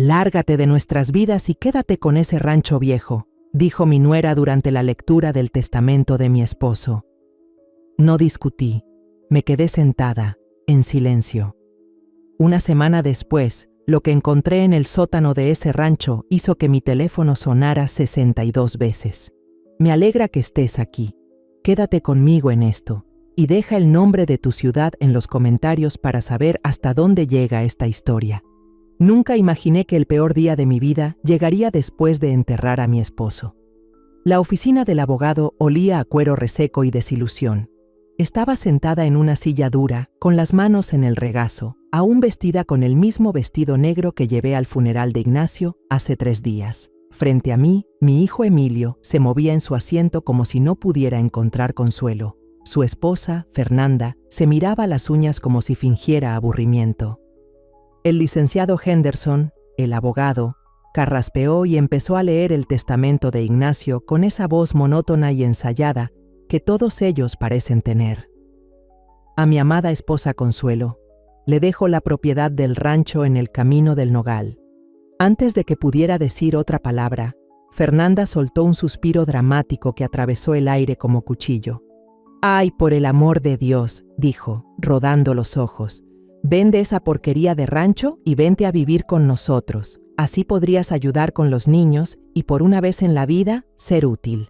Lárgate de nuestras vidas y quédate con ese rancho viejo, dijo mi nuera durante la lectura del testamento de mi esposo. No discutí, me quedé sentada, en silencio. Una semana después, lo que encontré en el sótano de ese rancho hizo que mi teléfono sonara 62 veces. Me alegra que estés aquí. Quédate conmigo en esto, y deja el nombre de tu ciudad en los comentarios para saber hasta dónde llega esta historia. Nunca imaginé que el peor día de mi vida llegaría después de enterrar a mi esposo. La oficina del abogado olía a cuero reseco y desilusión. Estaba sentada en una silla dura, con las manos en el regazo, aún vestida con el mismo vestido negro que llevé al funeral de Ignacio hace 3 días. Frente a mí, mi hijo Emilio se movía en su asiento como si no pudiera encontrar consuelo. Su esposa, Fernanda, se miraba las uñas como si fingiera aburrimiento. El licenciado Henderson, el abogado, carraspeó y empezó a leer el testamento de Ignacio con esa voz monótona y ensayada que todos ellos parecen tener. A mi amada esposa Consuelo, le dejo la propiedad del rancho en el camino del Nogal. Antes de que pudiera decir otra palabra, Fernanda soltó un suspiro dramático que atravesó el aire como cuchillo. «Ay, por el amor de Dios», dijo, rodando los ojos, «vende esa porquería de rancho y vente a vivir con nosotros. Así podrías ayudar con los niños y por una vez en la vida ser útil».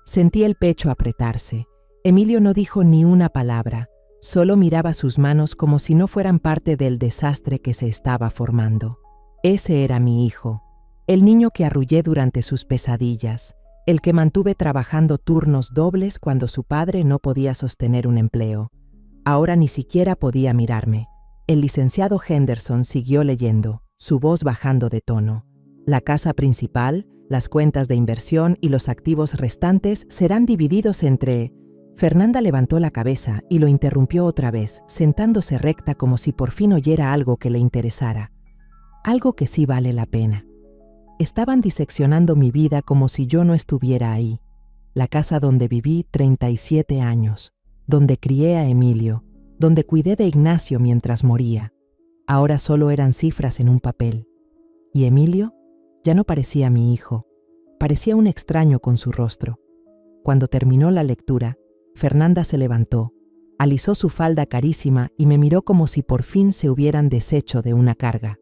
Sentí el pecho apretarse. Emilio no dijo ni una palabra, solo miraba sus manos como si no fueran parte del desastre que se estaba formando. Ese era mi hijo, el niño que arrullé durante sus pesadillas, el que mantuve trabajando turnos dobles cuando su padre no podía sostener un empleo. Ahora ni siquiera podía mirarme. El licenciado Henderson siguió leyendo, su voz bajando de tono. La casa principal, las cuentas de inversión y los activos restantes serán divididos entre... Fernanda levantó la cabeza y lo interrumpió otra vez, sentándose recta como si por fin oyera algo que le interesara. Algo que sí vale la pena. Estaban diseccionando mi vida como si yo no estuviera ahí. La casa donde viví 37 años, donde crié a Emilio, donde cuidé de Ignacio mientras moría. Ahora solo eran cifras en un papel. ¿Y Emilio? Ya no parecía mi hijo. Parecía un extraño con su rostro. Cuando terminó la lectura, Fernanda se levantó, alisó su falda carísima y me miró como si por fin se hubieran deshecho de una carga.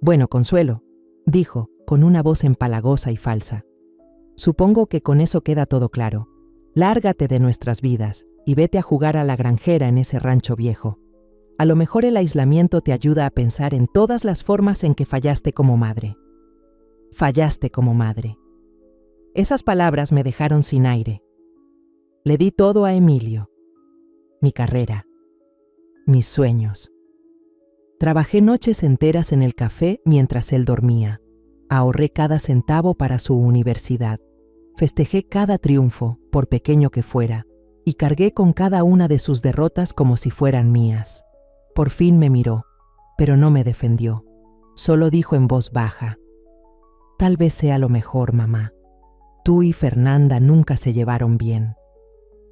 «Bueno, Consuelo», dijo, con una voz empalagosa y falsa. «Supongo que con eso queda todo claro. Lárgate de nuestras vidas y vete a jugar a la granjera en ese rancho viejo. A lo mejor el aislamiento te ayuda a pensar en todas las formas en que fallaste como madre». Fallaste como madre. Esas palabras me dejaron sin aire. Le di todo a Emilio. Mi carrera. Mis sueños. Trabajé noches enteras en el café mientras él dormía. Ahorré cada centavo para su universidad. Festejé cada triunfo, por pequeño que fuera, y cargué con cada una de sus derrotas como si fueran mías. Por fin me miró, pero no me defendió. Solo dijo en voz baja: «Tal vez sea lo mejor, mamá. Tú y Fernanda nunca se llevaron bien.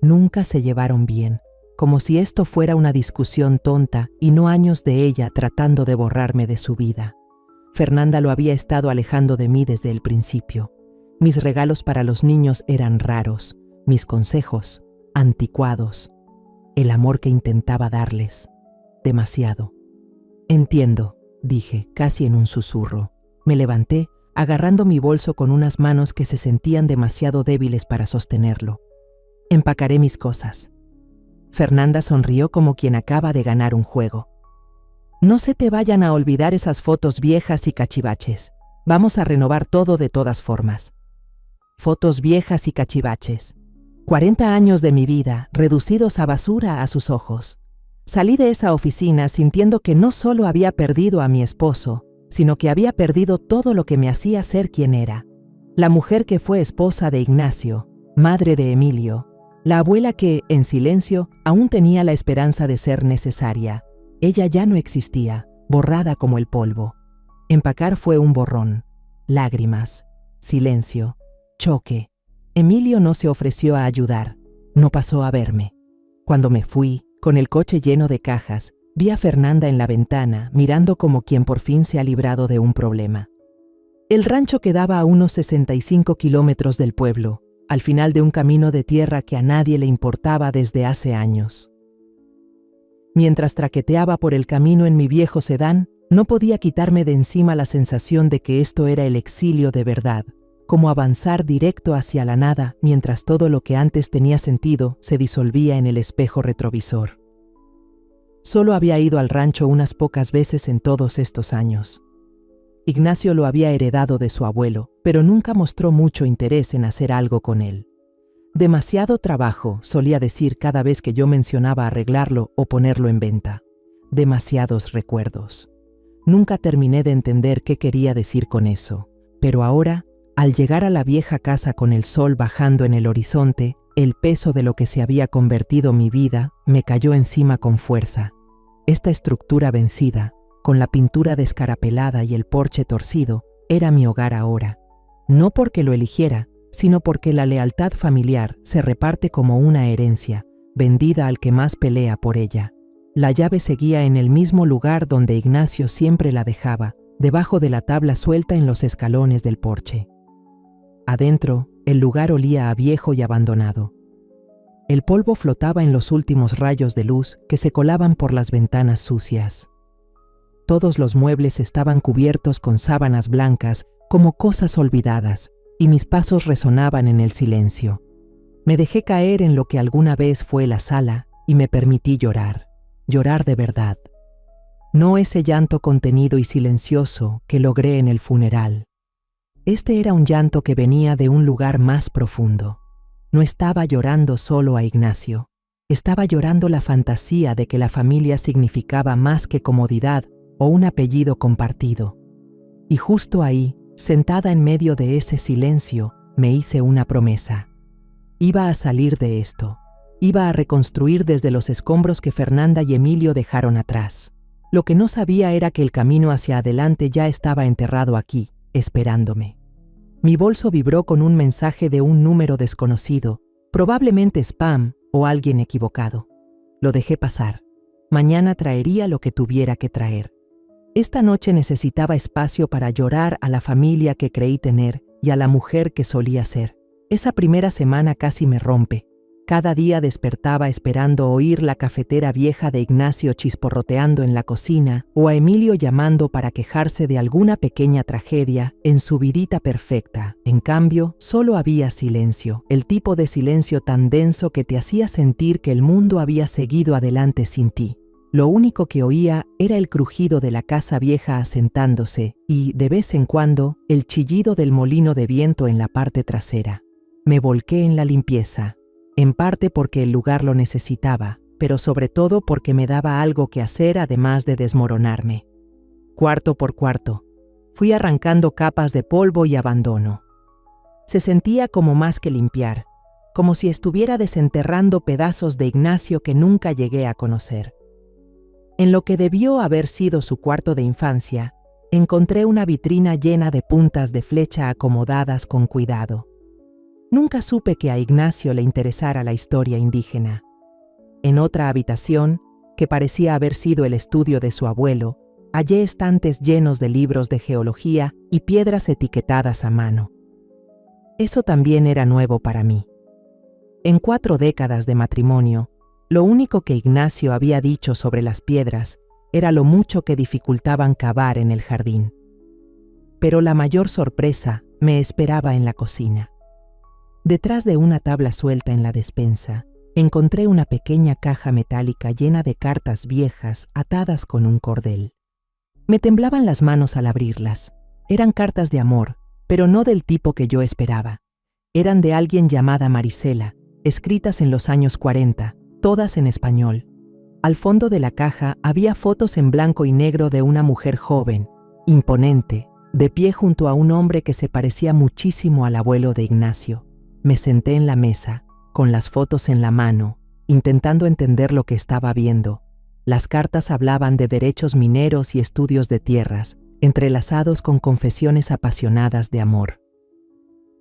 Nunca se llevaron bien, como si esto fuera una discusión tonta y no años de ella tratando de borrarme de su vida. Fernanda lo había estado alejando de mí desde el principio. Mis regalos para los niños eran raros, mis consejos, anticuados. El amor que intentaba darles, demasiado». «Entiendo», dije, casi en un susurro. Me levanté, agarrando mi bolso con unas manos que se sentían demasiado débiles para sostenerlo. «Empacaré mis cosas». Fernanda sonrió como quien acaba de ganar un juego. «No se te vayan a olvidar esas fotos viejas y cachivaches. Vamos a renovar todo de todas formas». Fotos viejas y cachivaches. 40 años de mi vida, reducidos a basura a sus ojos. Salí de esa oficina sintiendo que no solo había perdido a mi esposo, sino que había perdido todo lo que me hacía ser quien era. La mujer que fue esposa de Ignacio, madre de Emilio, la abuela que, en silencio, aún tenía la esperanza de ser necesaria. Ella ya no existía, borrada como el polvo. Empacar fue un borrón. Lágrimas, silencio, choque. Emilio no se ofreció a ayudar, no pasó a verme. Cuando me fui, con el coche lleno de cajas, vi a Fernanda en la ventana, mirando como quien por fin se ha librado de un problema. El rancho quedaba a unos 65 kilómetros del pueblo, al final de un camino de tierra que a nadie le importaba desde hace años. Mientras traqueteaba por el camino en mi viejo sedán, no podía quitarme de encima la sensación de que esto era el exilio de verdad, como avanzar directo hacia la nada mientras todo lo que antes tenía sentido se disolvía en el espejo retrovisor. Solo había ido al rancho unas pocas veces en todos estos años. Ignacio lo había heredado de su abuelo, pero nunca mostró mucho interés en hacer algo con él. Demasiado trabajo, solía decir cada vez que yo mencionaba arreglarlo o ponerlo en venta. Demasiados recuerdos. Nunca terminé de entender qué quería decir con eso, pero ahora, al llegar a la vieja casa con el sol bajando en el horizonte, el peso de lo que se había convertido mi vida me cayó encima con fuerza. Esta estructura vencida, con la pintura descarapelada y el porche torcido, era mi hogar ahora. No porque lo eligiera, sino porque la lealtad familiar se reparte como una herencia, vendida al que más pelea por ella. La llave seguía en el mismo lugar donde Ignacio siempre la dejaba, debajo de la tabla suelta en los escalones del porche. Adentro, el lugar olía a viejo y abandonado. El polvo flotaba en los últimos rayos de luz que se colaban por las ventanas sucias. Todos los muebles estaban cubiertos con sábanas blancas como cosas olvidadas, y mis pasos resonaban en el silencio. Me dejé caer en lo que alguna vez fue la sala y me permití llorar de verdad. No ese llanto contenido y silencioso que logré en el funeral. Este era un llanto que venía de un lugar más profundo. No estaba llorando solo a Ignacio, estaba llorando la fantasía de que la familia significaba más que comodidad o un apellido compartido. Y justo ahí, sentada en medio de ese silencio, me hice una promesa. Iba a salir de esto. Iba a reconstruir desde los escombros que Fernanda y Emilio dejaron atrás. Lo que no sabía era que el camino hacia adelante ya estaba enterrado aquí, esperándome. Mi bolso vibró con un mensaje de un número desconocido, probablemente spam o alguien equivocado. Lo dejé pasar. Mañana traería lo que tuviera que traer. Esta noche necesitaba espacio para llorar a la familia que creí tener y a la mujer que solía ser. Esa primera semana casi me rompe. Cada día despertaba esperando oír la cafetera vieja de Ignacio chisporroteando en la cocina o a Emilio llamando para quejarse de alguna pequeña tragedia en su vidita perfecta. En cambio, solo había silencio, el tipo de silencio tan denso que te hacía sentir que el mundo había seguido adelante sin ti. Lo único que oía era el crujido de la casa vieja asentándose y, de vez en cuando, el chillido del molino de viento en la parte trasera. Me volqué en la limpieza. En parte porque el lugar lo necesitaba, pero sobre todo porque me daba algo que hacer además de desmoronarme. Cuarto por cuarto, fui arrancando capas de polvo y abandono. Se sentía como más que limpiar, como si estuviera desenterrando pedazos de Ignacio que nunca llegué a conocer. En lo que debió haber sido su cuarto de infancia, encontré una vitrina llena de puntas de flecha acomodadas con cuidado. Nunca supe que a Ignacio le interesara la historia indígena. En otra habitación, que parecía haber sido el estudio de su abuelo, hallé estantes llenos de libros de geología y piedras etiquetadas a mano. Eso también era nuevo para mí. En 4 décadas de matrimonio, lo único que Ignacio había dicho sobre las piedras era lo mucho que dificultaban cavar en el jardín. Pero la mayor sorpresa me esperaba en la cocina. Detrás de una tabla suelta en la despensa, encontré una pequeña caja metálica llena de cartas viejas atadas con un cordel. Me temblaban las manos al abrirlas. Eran cartas de amor, pero no del tipo que yo esperaba. Eran de alguien llamada Marisela, escritas en los años 40, todas en español. Al fondo de la caja había fotos en blanco y negro de una mujer joven, imponente, de pie junto a un hombre que se parecía muchísimo al abuelo de Ignacio. Me senté en la mesa, con las fotos en la mano, intentando entender lo que estaba viendo. Las cartas hablaban de derechos mineros y estudios de tierras, entrelazados con confesiones apasionadas de amor.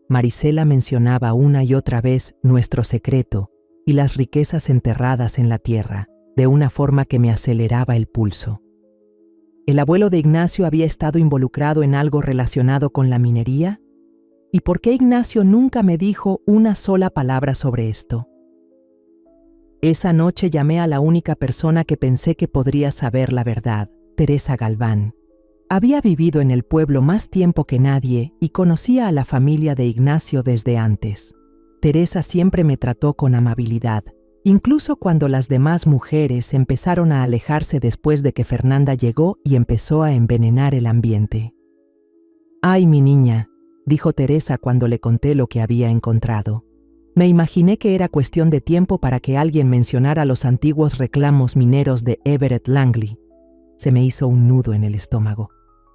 Marisela mencionaba una y otra vez nuestro secreto y las riquezas enterradas en la tierra, de una forma que me aceleraba el pulso. ¿El abuelo de Ignacio había estado involucrado en algo relacionado con la minería? ¿Y por qué Ignacio nunca me dijo una sola palabra sobre esto? Esa noche llamé a la única persona que pensé que podría saber la verdad, Teresa Galván. Había vivido en el pueblo más tiempo que nadie y conocía a la familia de Ignacio desde antes. Teresa siempre me trató con amabilidad, incluso cuando las demás mujeres empezaron a alejarse después de que Fernanda llegó y empezó a envenenar el ambiente. «Ay, mi niña», dijo Teresa cuando le conté lo que había encontrado. Me imaginé que era cuestión de tiempo para que alguien mencionara los antiguos reclamos mineros de Everett Langley. Se me hizo un nudo en el estómago.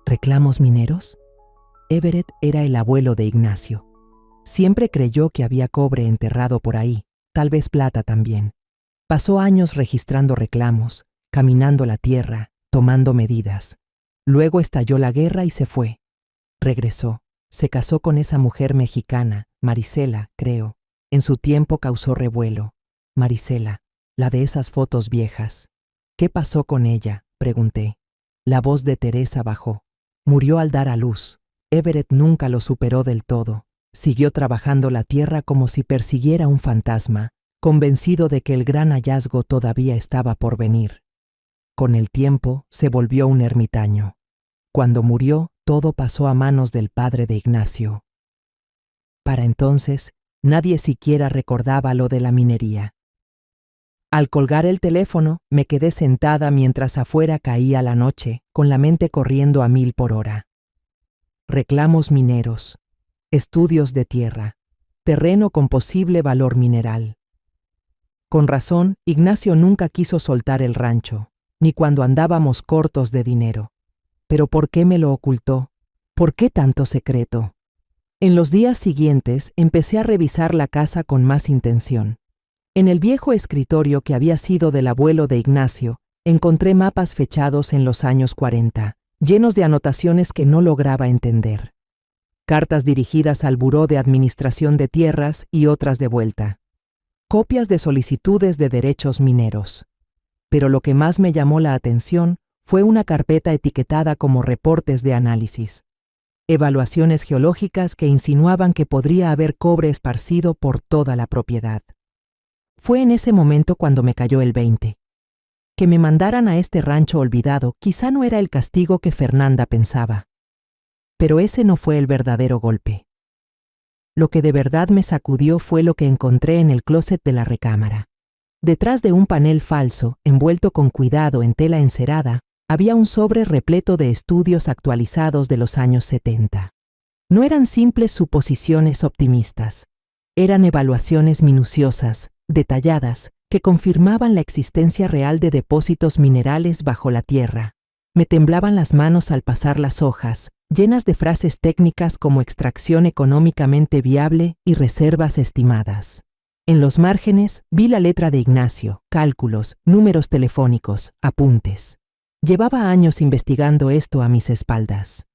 ¿Reclamos mineros? Everett era el abuelo de Ignacio. Siempre creyó que había cobre enterrado por ahí, tal vez plata también. Pasó años registrando reclamos, caminando la tierra, tomando medidas. Luego estalló la guerra y se fue. Regresó. Se casó con esa mujer mexicana, Marisela, creo. En su tiempo causó revuelo. Marisela, la de esas fotos viejas. ¿Qué pasó con ella?, pregunté. La voz de Teresa bajó. Murió al dar a luz. Everett nunca lo superó del todo. Siguió trabajando la tierra como si persiguiera un fantasma, convencido de que el gran hallazgo todavía estaba por venir. Con el tiempo se volvió un ermitaño. Cuando murió, todo pasó a manos del padre de Ignacio. Para entonces, nadie siquiera recordaba lo de la minería. Al colgar el teléfono, me quedé sentada mientras afuera caía la noche, con la mente corriendo a 1000 por hora. Reclamos mineros, estudios de tierra, terreno con posible valor mineral. Con razón, Ignacio nunca quiso soltar el rancho, ni cuando andábamos cortos de dinero. ¿Pero por qué me lo ocultó? ¿Por qué tanto secreto? En los días siguientes empecé a revisar la casa con más intención. En el viejo escritorio que había sido del abuelo de Ignacio, encontré mapas fechados en los años 40, llenos de anotaciones que no lograba entender. Cartas dirigidas al Buró de Administración de Tierras y otras de vuelta. Copias de solicitudes de derechos mineros. Pero lo que más me llamó la atención fue una carpeta etiquetada como reportes de análisis. Evaluaciones geológicas que insinuaban que podría haber cobre esparcido por toda la propiedad. Fue en ese momento cuando me cayó el 20. Que me mandaran a este rancho olvidado quizá no era el castigo que Fernanda pensaba. Pero ese no fue el verdadero golpe. Lo que de verdad me sacudió fue lo que encontré en el closet de la recámara. Detrás de un panel falso, envuelto con cuidado en tela encerada, había un sobre repleto de estudios actualizados de los años 70. No eran simples suposiciones optimistas. Eran evaluaciones minuciosas, detalladas, que confirmaban la existencia real de depósitos minerales bajo la tierra. Me temblaban las manos al pasar las hojas, llenas de frases técnicas como extracción económicamente viable y reservas estimadas. En los márgenes vi la letra de Ignacio, cálculos, números telefónicos, apuntes. Llevaba años investigando esto a mis espaldas.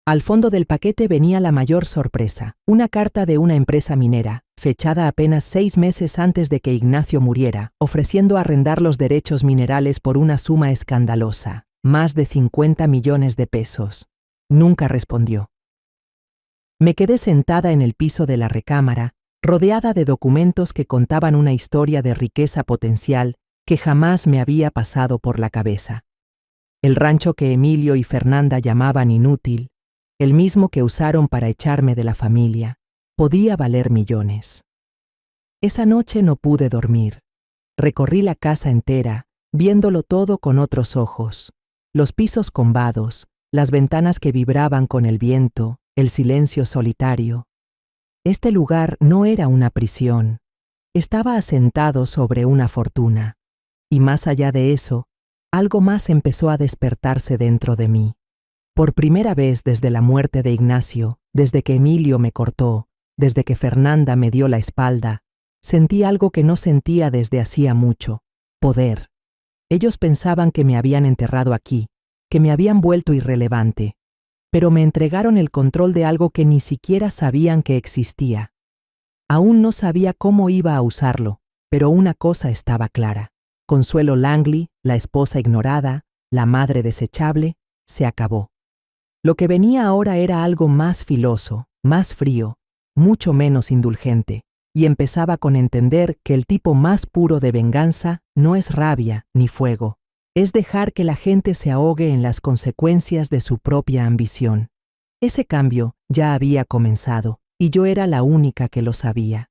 Al fondo del paquete venía la mayor sorpresa, una carta de una empresa minera, fechada apenas 6 meses antes de que Ignacio muriera, ofreciendo arrendar los derechos minerales por una suma escandalosa, más de 50 millones de pesos. Nunca respondió. Me quedé sentada en el piso de la recámara, rodeada de documentos que contaban una historia de riqueza potencial que jamás me había pasado por la cabeza. El rancho que Emilio y Fernanda llamaban inútil, el mismo que usaron para echarme de la familia, podía valer millones. Esa noche no pude dormir. Recorrí la casa entera, viéndolo todo con otros ojos. Los pisos combados, las ventanas que vibraban con el viento, el silencio solitario. Este lugar no era una prisión. Estaba asentado sobre una fortuna. Y más allá de eso, algo más empezó a despertarse dentro de mí. Por primera vez desde la muerte de Ignacio, desde que Emilio me cortó, desde que Fernanda me dio la espalda, sentí algo que no sentía desde hacía mucho: poder. Ellos pensaban que me habían enterrado aquí, que me habían vuelto irrelevante, pero me entregaron el control de algo que ni siquiera sabían que existía. Aún no sabía cómo iba a usarlo, pero una cosa estaba clara. Consuelo Langley, la esposa ignorada, la madre desechable, Se acabó. Lo que venía ahora era algo más filoso, más frío, mucho menos indulgente, y empezaba con entender que el tipo más puro de venganza no es rabia ni fuego, es dejar que la gente se ahogue en las consecuencias de su propia ambición. Ese cambio ya había comenzado, y yo era la única que lo sabía.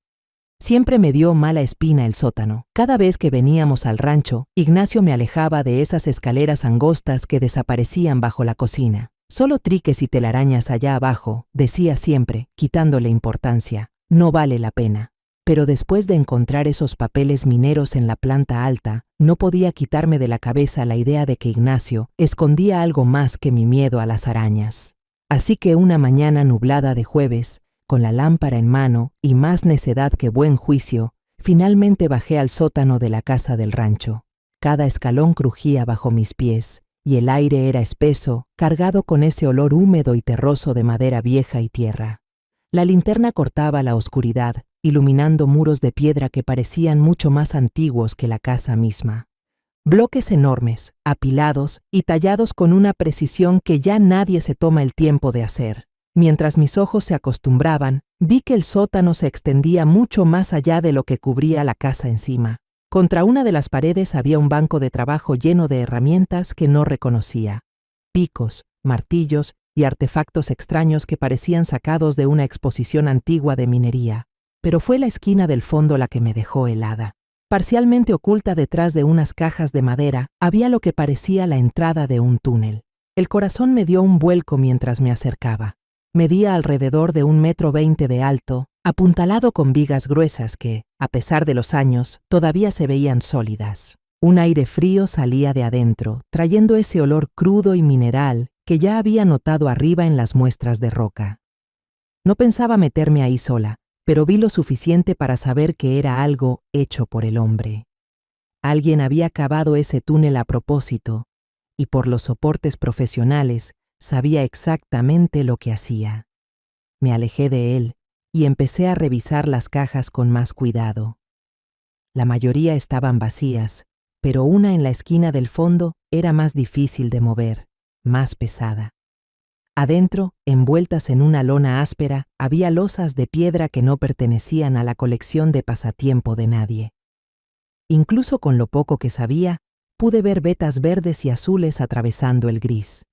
Siempre me dio mala espina el sótano. Cada vez que veníamos al rancho, Ignacio me alejaba de esas escaleras angostas que desaparecían bajo la cocina. Solo triques y telarañas allá abajo, decía siempre, quitándole importancia. No vale la pena. Pero después de encontrar esos papeles mineros en la planta alta, no podía quitarme de la cabeza la idea de que Ignacio escondía algo más que mi miedo a las arañas. Así que una mañana nublada de jueves, con la lámpara en mano y más necedad que buen juicio, finalmente bajé al sótano de la casa del rancho. Cada escalón crujía bajo mis pies, y el aire era espeso, cargado con ese olor húmedo y terroso de madera vieja y tierra. La linterna cortaba la oscuridad, iluminando muros de piedra que parecían mucho más antiguos que la casa misma. Bloques enormes, apilados y tallados con una precisión que ya nadie se toma el tiempo de hacer. Mientras mis ojos se acostumbraban, vi que el sótano se extendía mucho más allá de lo que cubría la casa encima. Contra una de las paredes había un banco de trabajo lleno de herramientas que no reconocía. Picos, martillos y artefactos extraños que parecían sacados de una exposición antigua de minería. Pero fue la esquina del fondo la que me dejó helada. Parcialmente oculta detrás de unas cajas de madera, había lo que parecía la entrada de un túnel. El corazón me dio un vuelco mientras me acercaba. Medía alrededor de 1,20 m de alto, apuntalado con vigas gruesas que, a pesar de los años, todavía se veían sólidas. Un aire frío salía de adentro, trayendo ese olor crudo y mineral que ya había notado arriba en las muestras de roca. No pensaba meterme ahí sola, pero vi lo suficiente para saber que era algo hecho por el hombre. Alguien había cavado ese túnel a propósito, y por los soportes profesionales, sabía exactamente lo que hacía. Me alejé de él y empecé a revisar las cajas con más cuidado. La mayoría estaban vacías, pero una en la esquina del fondo era más difícil de mover, más pesada. Adentro, envueltas en una lona áspera, había losas de piedra que no pertenecían a la colección de pasatiempo de nadie. Incluso con lo poco que sabía, pude ver vetas verdes y azules atravesando el gris.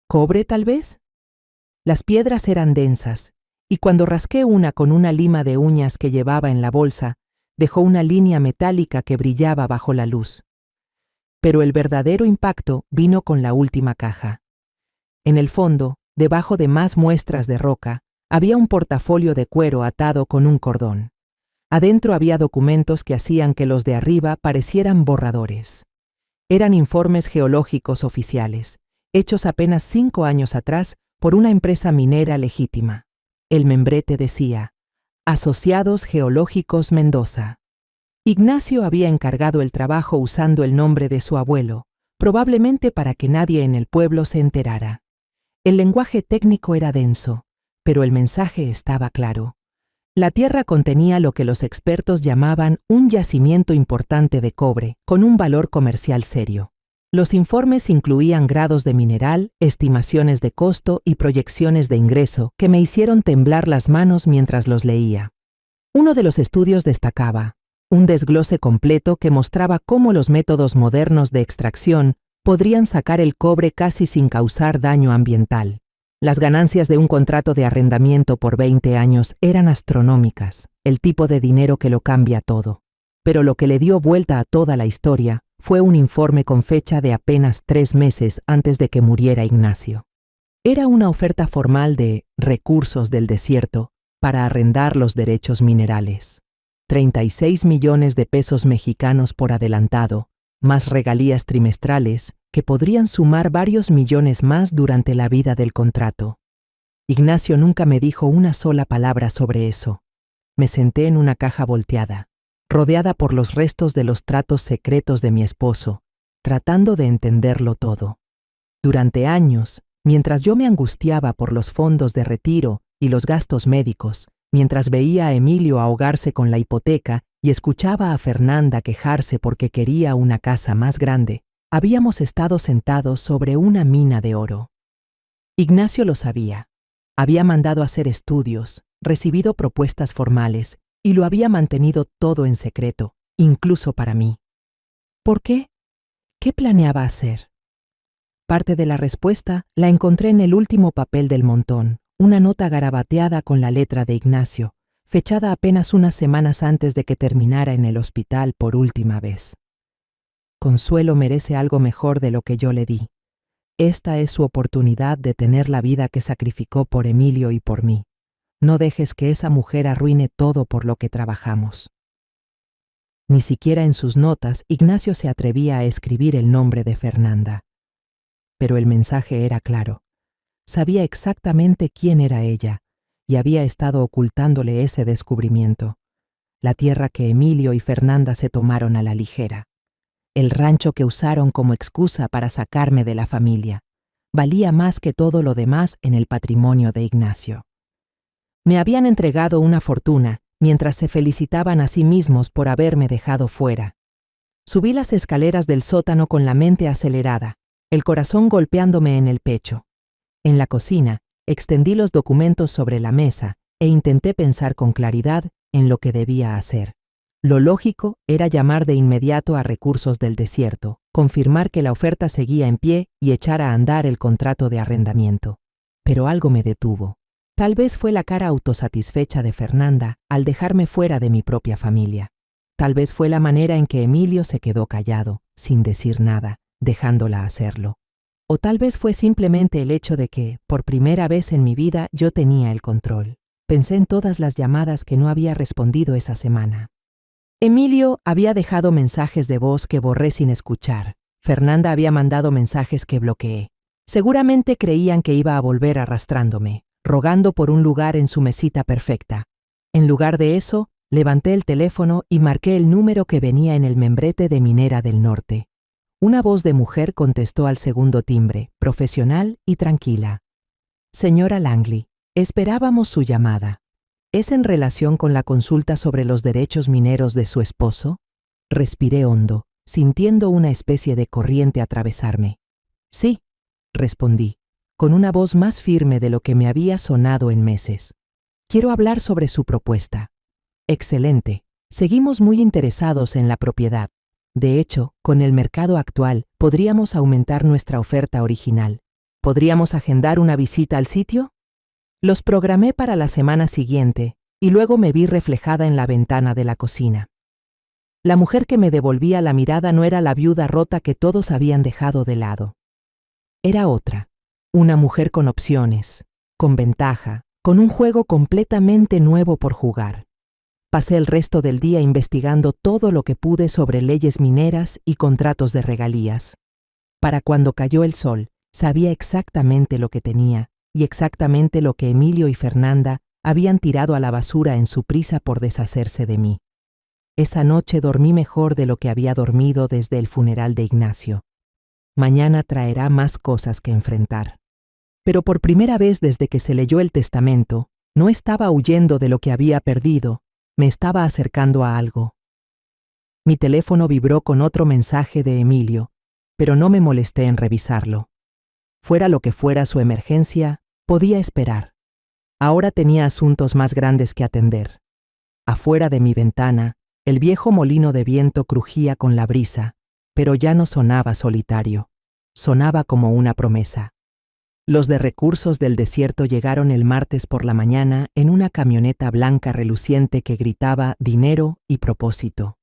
¿Cobre, tal vez? Las piedras eran densas, y cuando rasqué una con una lima de uñas que llevaba en la bolsa, dejó una línea metálica que brillaba bajo la luz. Pero el verdadero impacto vino con la última caja. En el fondo, debajo de más muestras de roca, había un portafolio de cuero atado con un cordón. Adentro había documentos que hacían que los de arriba parecieran borradores. Eran informes geológicos oficiales, hechos apenas 5 años atrás por una empresa minera legítima. El membrete decía, Asociados Geológicos Mendoza. Ignacio había encargado el trabajo usando el nombre de su abuelo, probablemente para que nadie en el pueblo se enterara. El lenguaje técnico era denso, pero el mensaje estaba claro. La tierra contenía lo que los expertos llamaban un yacimiento importante de cobre, con un valor comercial serio. Los informes incluían grados de mineral, estimaciones de costo y proyecciones de ingreso que me hicieron temblar las manos mientras los leía. Uno de los estudios destacaba un desglose completo que mostraba cómo los métodos modernos de extracción podrían sacar el cobre casi sin causar daño ambiental. Las ganancias de un contrato de arrendamiento por 20 años eran astronómicas, el tipo de dinero que lo cambia todo. Pero lo que le dio vuelta a toda la historia fue un informe con fecha de apenas 3 meses antes de que muriera Ignacio. Era una oferta formal de Recursos del Desierto para arrendar los derechos minerales. 36 millones de pesos mexicanos por adelantado, más regalías trimestrales que podrían sumar varios millones más durante la vida del contrato. Ignacio nunca me dijo una sola palabra sobre eso. Me senté en una caja volteada, rodeada por los restos de los tratos secretos de mi esposo, tratando de entenderlo todo. Durante años, mientras yo me angustiaba por los fondos de retiro y los gastos médicos, mientras veía a Emilio ahogarse con la hipoteca y escuchaba a Fernanda quejarse porque quería una casa más grande, Habíamos estado sentados sobre una mina de oro. Ignacio lo sabía. Había mandado hacer estudios, recibido propuestas formales y lo había mantenido todo en secreto, incluso para mí. ¿Por qué? ¿Qué planeaba hacer? Parte de la respuesta la encontré en el último papel del montón, una nota garabateada con la letra de Ignacio, fechada apenas unas semanas antes de que terminara en el hospital por última vez. Consuelo merece algo mejor de lo que yo le di. Esta es su oportunidad de tener la vida que sacrificó por Emilio y por mí. No dejes que esa mujer arruine todo por lo que trabajamos. Ni siquiera en sus notas Ignacio se atrevía a escribir el nombre de Fernanda. Pero el mensaje era claro. Sabía exactamente quién era ella y había estado ocultándole ese descubrimiento. La tierra que Emilio y Fernanda se tomaron a la ligera. El rancho que usaron como excusa para sacarme de la familia. Valía más que todo lo demás en el patrimonio de Ignacio. Me habían entregado una fortuna mientras se felicitaban a sí mismos por haberme dejado fuera. Subí las escaleras del sótano con la mente acelerada, el corazón golpeándome en el pecho. En la cocina, extendí los documentos sobre la mesa e intenté pensar con claridad en lo que debía hacer. Lo lógico era llamar de inmediato a Recursos del Desierto, confirmar que la oferta seguía en pie y echar a andar el contrato de arrendamiento. Pero algo me detuvo. Tal vez fue la cara autosatisfecha de Fernanda al dejarme fuera de mi propia familia. Tal vez fue la manera en que Emilio se quedó callado, sin decir nada, dejándola hacerlo. O tal vez fue simplemente el hecho de que, por primera vez en mi vida, yo tenía el control. Pensé en todas las llamadas que no había respondido esa semana. Emilio había dejado mensajes de voz que borré sin escuchar. Fernanda había mandado mensajes que bloqueé. Seguramente creían que iba a volver arrastrándome, rogando por un lugar en su mesita perfecta. En lugar de eso, levanté el teléfono y marqué el número que venía en el membrete de Minera del Norte. Una voz de mujer contestó al segundo timbre, profesional y tranquila. Señora Langley, esperábamos su llamada. ¿Es en relación con la consulta sobre los derechos mineros de su esposo? Respiré hondo, sintiendo una especie de corriente atravesarme. Sí, respondí, con una voz más firme de lo que me había sonado en meses. Quiero hablar sobre su propuesta. Excelente. Seguimos muy interesados en la propiedad. De hecho, con el mercado actual, podríamos aumentar nuestra oferta original. ¿Podríamos agendar una visita al sitio? Los programé para la semana siguiente y luego me vi reflejada en la ventana de la cocina. La mujer que me devolvía la mirada no era la viuda rota que todos habían dejado de lado. Era otra, una mujer con opciones, con ventaja, con un juego completamente nuevo por jugar. Pasé el resto del día investigando todo lo que pude sobre leyes mineras y contratos de regalías. Para cuando cayó el sol, sabía exactamente lo que tenía y exactamente lo que Emilio y Fernanda habían tirado a la basura en su prisa por deshacerse de mí. Esa noche dormí mejor de lo que había dormido desde el funeral de Ignacio. Mañana traerá más cosas que enfrentar. Pero por primera vez desde que se leyó el testamento, no estaba huyendo de lo que había perdido, me estaba acercando a algo. Mi teléfono vibró con otro mensaje de Emilio, pero no me molesté en revisarlo. Fuera lo que fuera su emergencia, podía esperar. Ahora tenía asuntos más grandes que atender. Afuera de mi ventana, el viejo molino de viento crujía con la brisa, pero ya no sonaba solitario. Sonaba como una promesa. Los de Recursos del Desierto llegaron el martes por la mañana en una camioneta blanca reluciente que gritaba dinero y propósito.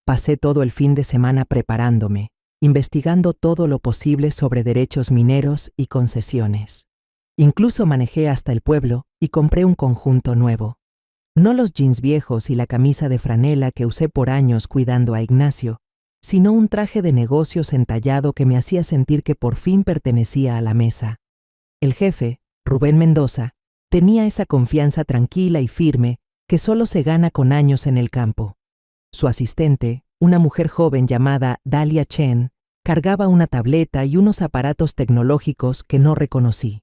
Pasé todo el fin de semana preparándome, investigando todo lo posible sobre derechos mineros y concesiones. Incluso manejé hasta el pueblo y compré un conjunto nuevo. No los jeans viejos y la camisa de franela que usé por años cuidando a Ignacio, sino un traje de negocios entallado que me hacía sentir que por fin pertenecía a la mesa. El jefe, Rubén Mendoza, tenía esa confianza tranquila y firme que solo se gana con años en el campo. Su asistente, una mujer joven llamada Dalia Chen, cargaba una tableta y unos aparatos tecnológicos que no reconocí.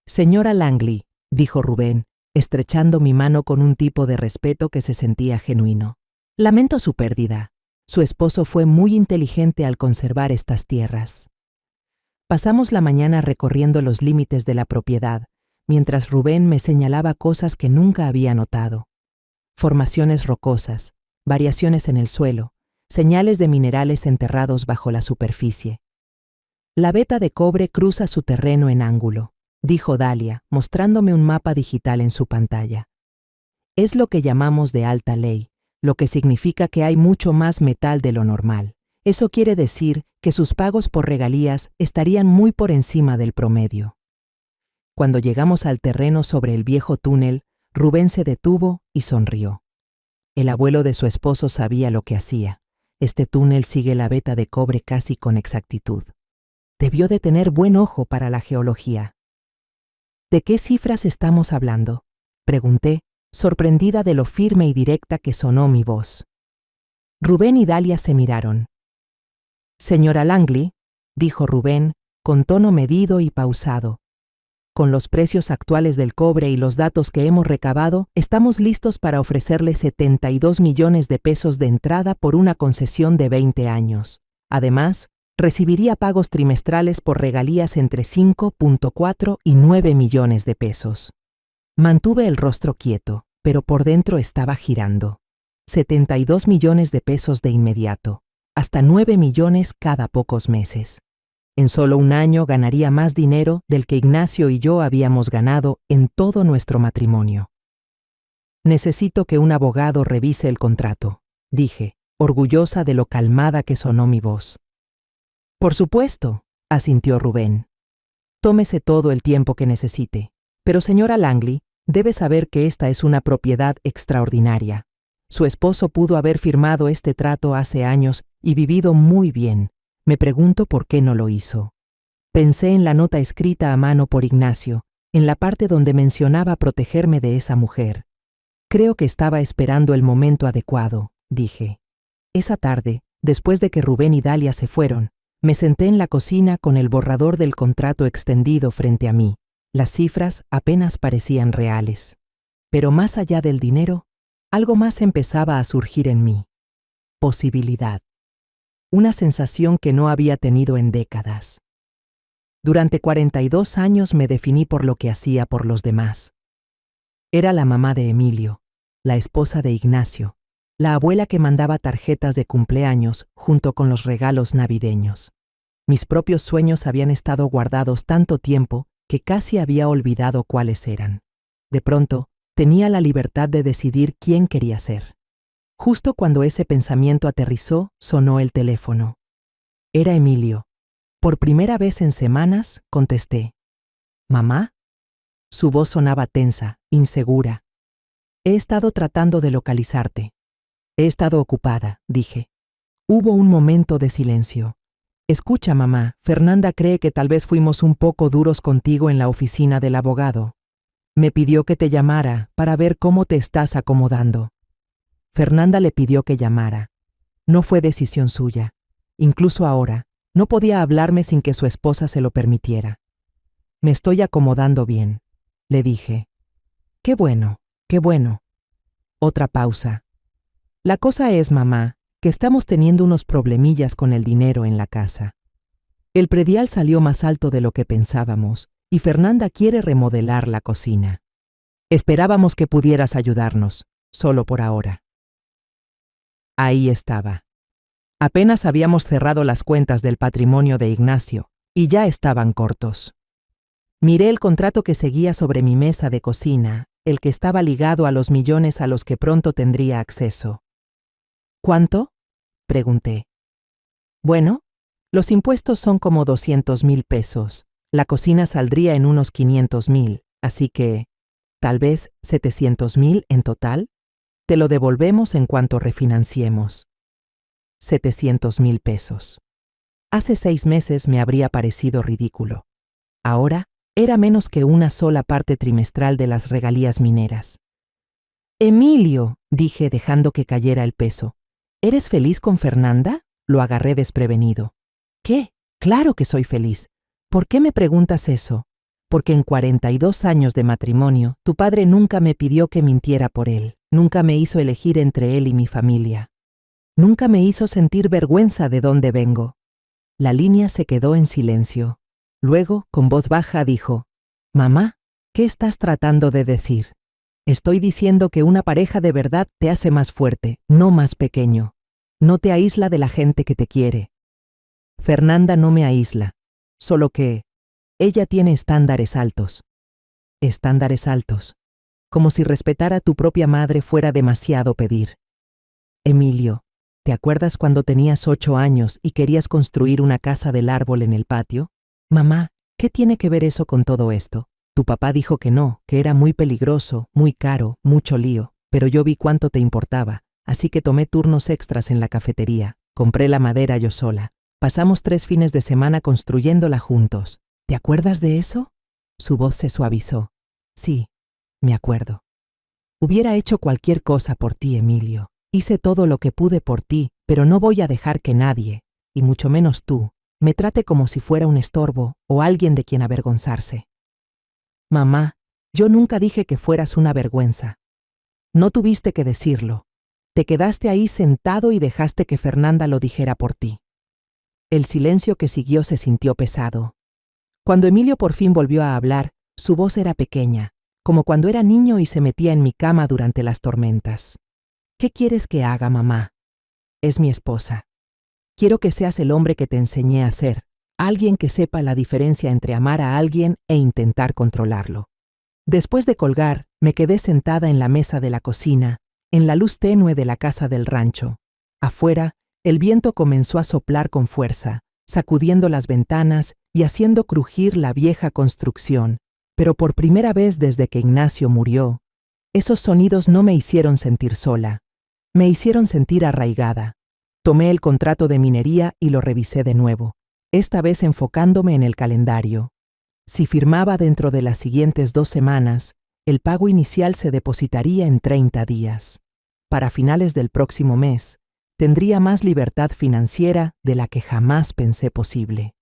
Señora Langley, dijo Rubén, estrechando mi mano con un tipo de respeto que se sentía genuino. Lamento su pérdida. Su esposo fue muy inteligente al conservar estas tierras. Pasamos la mañana recorriendo los límites de la propiedad, mientras Rubén me señalaba cosas que nunca había notado. Formaciones rocosas, variaciones en el suelo, señales de minerales enterrados bajo la superficie. La veta de cobre cruza su terreno en ángulo, dijo Dalia, mostrándome un mapa digital en su pantalla. Es lo que llamamos de alta ley, lo que significa que hay mucho más metal de lo normal. Eso quiere decir que sus pagos por regalías estarían muy por encima del promedio. Cuando llegamos al terreno sobre el viejo túnel, Rubén se detuvo y sonrió. El abuelo de su esposo sabía lo que hacía. Este túnel sigue la veta de cobre casi con exactitud. Debió de tener buen ojo para la geología. ¿De qué cifras estamos hablando?, pregunté, sorprendida de lo firme y directa que sonó mi voz. Rubén y Dalia se miraron. Señora Langley, dijo Rubén, con tono medido y pausado. Con los precios actuales del cobre y los datos que hemos recabado, estamos listos para ofrecerle 72 millones de pesos de entrada por una concesión de 20 años. Además, recibiría pagos trimestrales por regalías entre 5.4 y 9 millones de pesos. Mantuve el rostro quieto, pero por dentro estaba girando. 72 millones de pesos de inmediato, hasta 9 millones cada pocos meses. En solo un año ganaría más dinero del que Ignacio y yo habíamos ganado en todo nuestro matrimonio. Necesito que un abogado revise el contrato, dije, orgullosa de lo calmada que sonó mi voz. Por supuesto, asintió Rubén. Tómese todo el tiempo que necesite. Pero señora Langley, debe saber que esta es una propiedad extraordinaria. Su esposo pudo haber firmado este trato hace años y vivido muy bien. Me pregunto por qué no lo hizo. Pensé en la nota escrita a mano por Ignacio, en la parte donde mencionaba protegerme de esa mujer. Creo que estaba esperando el momento adecuado, dije. Esa tarde, después de que Rubén y Dalia se fueron, me senté en la cocina con el borrador del contrato extendido frente a mí. Las cifras apenas parecían reales. Pero más allá del dinero, algo más empezaba a surgir en mí. Posibilidad. Una sensación que no había tenido en décadas. Durante 42 años me definí por lo que hacía por los demás. Era la mamá de Emilio, la esposa de Ignacio, la abuela que mandaba tarjetas de cumpleaños junto con los regalos navideños. Mis propios sueños habían estado guardados tanto tiempo que casi había olvidado cuáles eran. De pronto, tenía la libertad de decidir quién quería ser. Justo cuando ese pensamiento aterrizó, sonó el teléfono. Era Emilio. Por primera vez en semanas, contesté. ¿Mamá? Su voz sonaba tensa, insegura. He estado tratando de localizarte. He estado ocupada, dije. Hubo un momento de silencio. Escucha, mamá, Fernanda cree que tal vez fuimos un poco duros contigo en la oficina del abogado. Me pidió que te llamara para ver cómo te estás acomodando. Fernanda le pidió que llamara. No fue decisión suya. Incluso ahora, no podía hablarme sin que su esposa se lo permitiera. Me estoy acomodando bien, le dije. Qué bueno, qué bueno. Otra pausa. La cosa es, mamá, que estamos teniendo unos problemillas con el dinero en la casa. El predial salió más alto de lo que pensábamos y Fernanda quiere remodelar la cocina. Esperábamos que pudieras ayudarnos, solo por ahora. Ahí estaba. Apenas habíamos cerrado las cuentas del patrimonio de Ignacio y ya estaban cortos. Miré el contrato que seguía sobre mi mesa de cocina, el que estaba ligado a los millones a los que pronto tendría acceso. ¿Cuánto?, pregunté. Bueno, los impuestos son como 200,000 pesos. La cocina saldría en unos 500,000, así que, tal vez 700,000 en total. Te lo devolvemos en cuanto refinanciemos. 700,000 pesos. Hace 6 meses me habría parecido ridículo. Ahora era menos que una sola parte trimestral de las regalías mineras. Emilio, dije dejando que cayera el peso. ¿Eres feliz con Fernanda? Lo agarré desprevenido. ¿Qué? Claro que soy feliz. ¿Por qué me preguntas eso? Porque en 42 años de matrimonio, tu padre nunca me pidió que mintiera por él. Nunca me hizo elegir entre él y mi familia. Nunca me hizo sentir vergüenza de dónde vengo. La línea se quedó en silencio. Luego, con voz baja, dijo: «Mamá, ¿qué estás tratando de decir? Estoy diciendo que una pareja de verdad te hace más fuerte, no más pequeño. No te aísla de la gente que te quiere». Fernanda no me aísla, solo que ella tiene estándares altos. Estándares altos. Como si respetar a tu propia madre fuera demasiado pedir. Emilio, ¿te acuerdas cuando tenías 8 años y querías construir una casa del árbol en el patio? Mamá, ¿qué tiene que ver eso con todo esto? Tu papá dijo que no, que era muy peligroso, muy caro, mucho lío, pero yo vi cuánto te importaba, así que tomé turnos extras en la cafetería, compré la madera yo sola. Pasamos 3 fines de semana construyéndola juntos. ¿Te acuerdas de eso? Su voz se suavizó. Sí, me acuerdo. Hubiera hecho cualquier cosa por ti, Emilio. Hice todo lo que pude por ti, pero no voy a dejar que nadie, y mucho menos tú, me trate como si fuera un estorbo o alguien de quien avergonzarse. Mamá, yo nunca dije que fueras una vergüenza. No tuviste que decirlo. Te quedaste ahí sentado y dejaste que Fernanda lo dijera por ti. El silencio que siguió se sintió pesado. Cuando Emilio por fin volvió a hablar, su voz era pequeña, como cuando era niño y se metía en mi cama durante las tormentas. ¿Qué quieres que haga, mamá? Es mi esposa. Quiero que seas el hombre que te enseñé a ser, alguien que sepa la diferencia entre amar a alguien e intentar controlarlo. Después de colgar, me quedé sentada en la mesa de la cocina, en la luz tenue de la casa del rancho. Afuera, el viento comenzó a soplar con fuerza, sacudiendo las ventanas y haciendo crujir la vieja construcción. Pero por primera vez desde que Ignacio murió, esos sonidos no me hicieron sentir sola. Me hicieron sentir arraigada. Tomé el contrato de minería y lo revisé de nuevo, esta vez enfocándome en el calendario. Si firmaba dentro de las siguientes 2 semanas, el pago inicial se depositaría en 30 días. Para finales del próximo mes, tendría más libertad financiera de la que jamás pensé posible.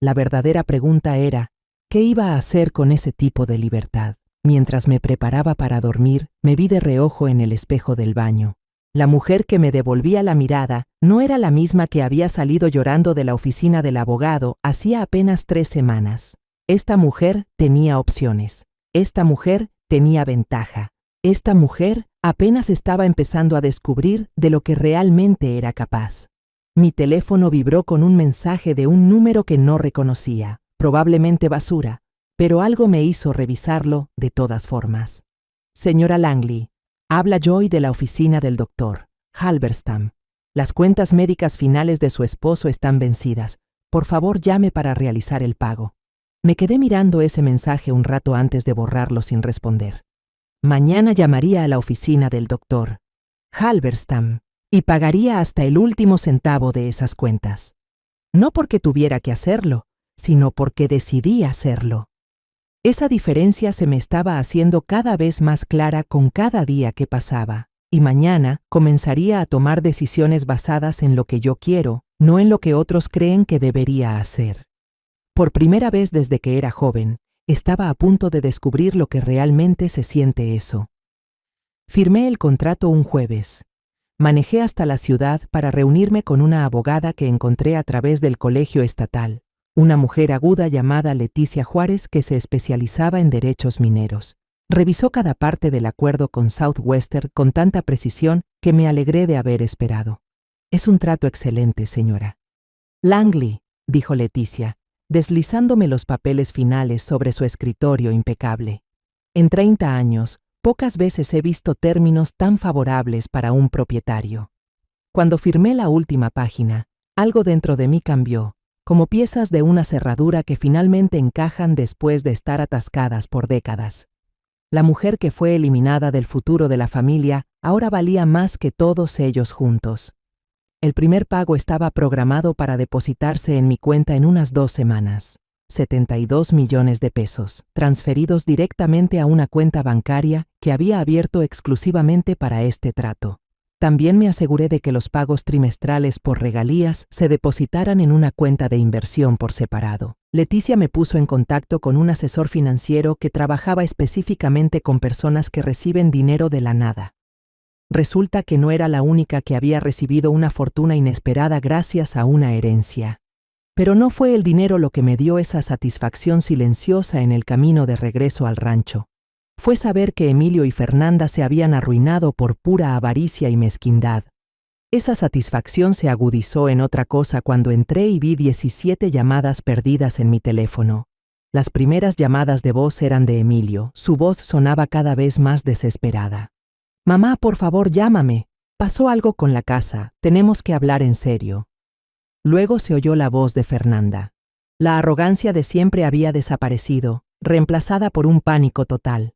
La verdadera pregunta era, ¿qué iba a hacer con ese tipo de libertad? Mientras me preparaba para dormir, me vi de reojo en el espejo del baño. La mujer que me devolvía la mirada no era la misma que había salido llorando de la oficina del abogado hacía apenas 3 semanas. Esta mujer tenía opciones. Esta mujer tenía ventaja. Esta mujer apenas estaba empezando a descubrir de lo que realmente era capaz. Mi teléfono vibró con un mensaje de un número que no reconocía, probablemente basura, pero algo me hizo revisarlo de todas formas. Señora Langley, habla Joy de la oficina del doctor Halberstam. Las cuentas médicas finales de su esposo están vencidas. Por favor, llame para realizar el pago. Me quedé mirando ese mensaje un rato antes de borrarlo sin responder. Mañana llamaría a la oficina del doctor Halberstam y pagaría hasta el último centavo de esas cuentas. No porque tuviera que hacerlo, sino porque decidí hacerlo. Esa diferencia se me estaba haciendo cada vez más clara con cada día que pasaba, y mañana comenzaría a tomar decisiones basadas en lo que yo quiero, no en lo que otros creen que debería hacer. Por primera vez desde que era joven, estaba a punto de descubrir lo que realmente se siente eso. Firmé el contrato un jueves. Manejé hasta la ciudad para reunirme con una abogada que encontré a través del colegio estatal, una mujer aguda llamada Leticia Juárez que se especializaba en derechos mineros. Revisó cada parte del acuerdo con Southwestern con tanta precisión que me alegré de haber esperado. Es un trato excelente, señora. Langley, dijo Leticia, deslizándome los papeles finales sobre su escritorio impecable. En 30 años, pocas veces he visto términos tan favorables para un propietario. Cuando firmé la última página, algo dentro de mí cambió, como piezas de una cerradura que finalmente encajan después de estar atascadas por décadas. La mujer que fue eliminada del futuro de la familia ahora valía más que todos ellos juntos. El primer pago estaba programado para depositarse en mi cuenta en unas 2 semanas. 72 millones de pesos, transferidos directamente a una cuenta bancaria que había abierto exclusivamente para este trato. También me aseguré de que los pagos trimestrales por regalías se depositaran en una cuenta de inversión por separado. Leticia me puso en contacto con un asesor financiero que trabajaba específicamente con personas que reciben dinero de la nada. Resulta que no era la única que había recibido una fortuna inesperada gracias a una herencia. Pero no fue el dinero lo que me dio esa satisfacción silenciosa en el camino de regreso al rancho. Fue saber que Emilio y Fernanda se habían arruinado por pura avaricia y mezquindad. Esa satisfacción se agudizó en otra cosa cuando entré y vi 17 llamadas perdidas en mi teléfono. Las primeras llamadas de voz eran de Emilio. Su voz sonaba cada vez más desesperada. «Mamá, por favor, llámame. Pasó algo con la casa. Tenemos que hablar en serio». Luego se oyó la voz de Fernanda. La arrogancia de siempre había desaparecido, reemplazada por un pánico total.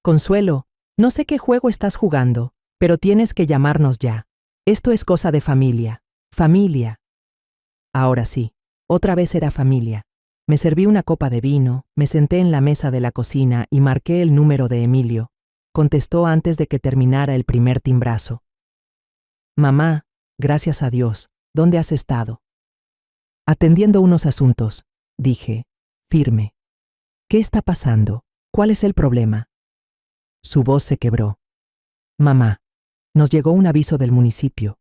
«Consuelo, no sé qué juego estás jugando, pero tienes que llamarnos ya. Esto es cosa de familia. Familia». Ahora sí, otra vez era familia. Me serví una copa de vino, me senté en la mesa de la cocina y marqué el número de Emilio. Contestó antes de que terminara el primer timbrazo. «Mamá, gracias a Dios, ¿dónde has estado?» «Atendiendo unos asuntos», dije, firme. «¿Qué está pasando? ¿Cuál es el problema?» Su voz se quebró. «Mamá, nos llegó un aviso del municipio.